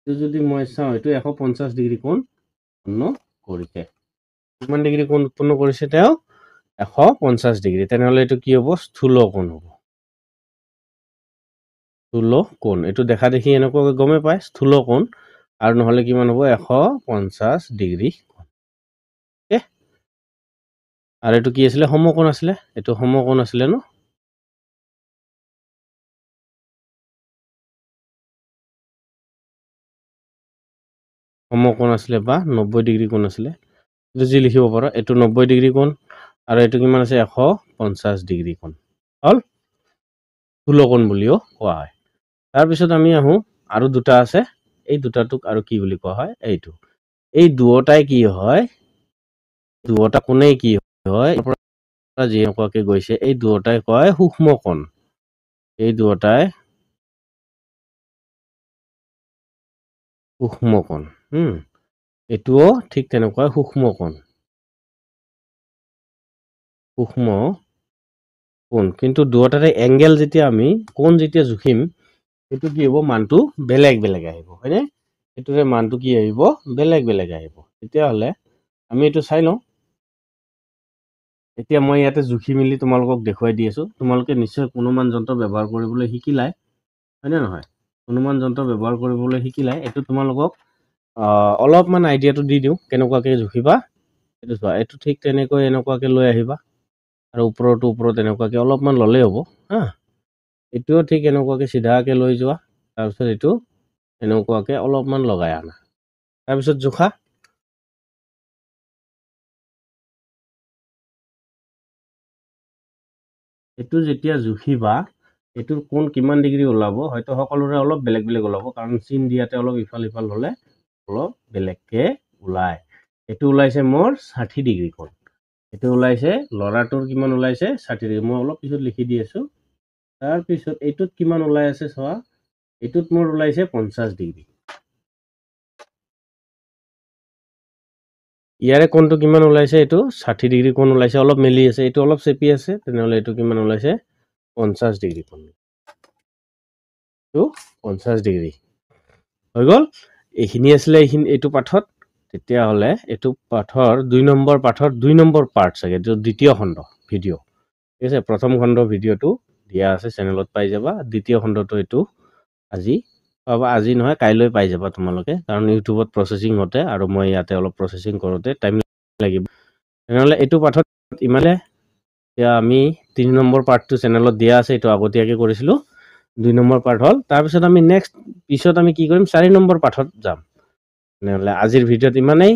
যদি মই চাওঁ, এইটো 150 ডিগ্ৰী কোণ উৎপন্ন কৰিছে, কিমান ডিগ্ৰী কোণ উৎপন্ন কৰিছে তেওঁ, 150 ডিগ্ৰী, তেনেহ'লে এইটো কি হ'ব, স্থূল কোণ হ'ব, স্থূল কোণ, এইটো দেখা দেখি এনেকুৱাকৈ গমেই পায় স্থূল কোণ, আৰু নহ'লে কিমান হ'ব, 150 ডিগ্ৰী কোণ, আৰু এইটো কি আছিলে, সমকোণ আছিলে, এইটো সমকোণ আছিলে ন, সমকোণ আছিলে বা 90 ডিগ্ৰী কোণ আছিলে, এইটো যি লিখিব পাৰো, এইটো 90 ডিগ্ৰী কোণ, আৰু এইটো কিমান আছে, 150 ডিগ্ৰী কোণ, হ'ল স্থূল কোণ বুলিও কোৱা হয়। তাৰপিছত আমি আহোঁ আৰু দুটা আছে এই দুটাটোক আৰু কি বুলি কোৱা হয় এইটো এই দুটাই কি হয় দুটা কোণেই কি হয় যি এনেকুৱাকে গৈছে এই দুটাই কয় সূক্ষ্ম কোণ এই দুটাই সূক্ষ্ম কোণ এটোও ঠিক তেনেকুৱা সূক্ষ্ম কোণ কিন্তু দুটাৰে এংগেল যেতিয়া আমি কোণ যেতিয়া জুখিম সেইটো কি হ'ব মানটো বেলেগ বেলেগ আহিব হয়নে এটোৰে মানটো কি আহিব বেলেগ বেলেগ আহিব তেতিয়াহ'লে আমি এটো চাই লওঁ এতিয়া মই ইয়াতে জুখি মিলি তোমালোকক দেখুৱাই দি আছো তোমালোকে নিশ্চয় অনুমান যন্ত্ৰ ব্যৱহাৰ কৰিবলৈ শিকিলাই হয়নে নহয় অনুমান যন্ত্ৰ ব্যৱহাৰ কৰিবলৈ শিকিলাই এটো তোমালোকক অলপমান আইডিয়াটো দি দিওঁ কেনেকুৱাকে জুখিবা এটো চোৱা এটো ঠিক তেনেকৈ এনেকুৱাকে লৈ আহিবা আৰু ওপৰত এনেকুৱাকে অলপমান ললেই হ'ব হা এটোও ঠিক এনেকুৱাকে সিধাকে লৈ যোৱা তাৰপিছত এটো এনেকুৱাকে অলপমান লগাই আনা তাৰপিছত জোখা এটো যেতিয়া জুখিবা এটোৰ কোণ কিমান ডিগ্ৰী ওলাব হয়তো সকলোৰে অলপ বেলেগ বেলেগ ওলাব কাৰণ চিন দিয়াতে অলপ ইফাল ইফাল হলে অলপ বেলেগকে ওলায় এটো ওলাইছে মোৰ 60 ডিগ্ৰী কোণ এটো ওলাইছে লৰাটোৰ কিমান ওলাইছে 60 ডিগ্ৰী মই অলপ পিছত লিখি দি আছো তাৰ পিছত এটোত কিমান ওলাই আছে চোৱা এটোত মোৰ ওলাইছে 50 ডিগ্ৰী ইয়াৰে কোণটো কিমান ওলাইছে এটো 60 ডিগ্ৰী কোণ ওলাইছে অলপ মেলি আছে এটো অলপ চেপি আছে তেনেহলে এটো কিমান ওলাইছে 50 ডিগ্ৰী কোণ তো 50 ডিগ্ৰী হৈ গল এইখিনি আছিলে এইটো পাঠত তেতিয়া হলে এটো পাঠৰ 2 নম্বৰ পাঠৰ 2 নম্বৰ পাৰ্ট চাগে দ্বিতীয় খণ্ড ভিডিও ঠিক আছে প্ৰথম খণ্ড ভিডিওটো দিয়া আছে চেনেলত পাই যাবা দ্বিতীয় খণ্ডটো এটো আজি নহয় কাইলৈ পাই যাবা তোমালোকে কাৰণ ইউটিউবত প্ৰসেসিং হতে আৰু মই ইয়াতে অলপ প্ৰসেসিং কৰোতে টাইম লাগিব তেনেহলে এটো পাঠত ইমানে এতিয়া আমি 3 নম্বৰ পাৰ্টটো চেনেলত দিয়া আছে এটো আগতীয়াকে কৰিছিলো 2 নম্বৰ পাৰ্ট হল তাৰ পিছত আমি নেক্সট পিছত আমি কি কৰিম 4 নম্বৰ পাঠত যাম তেনেহলে আজিৰ ভিডিওত ইমানেই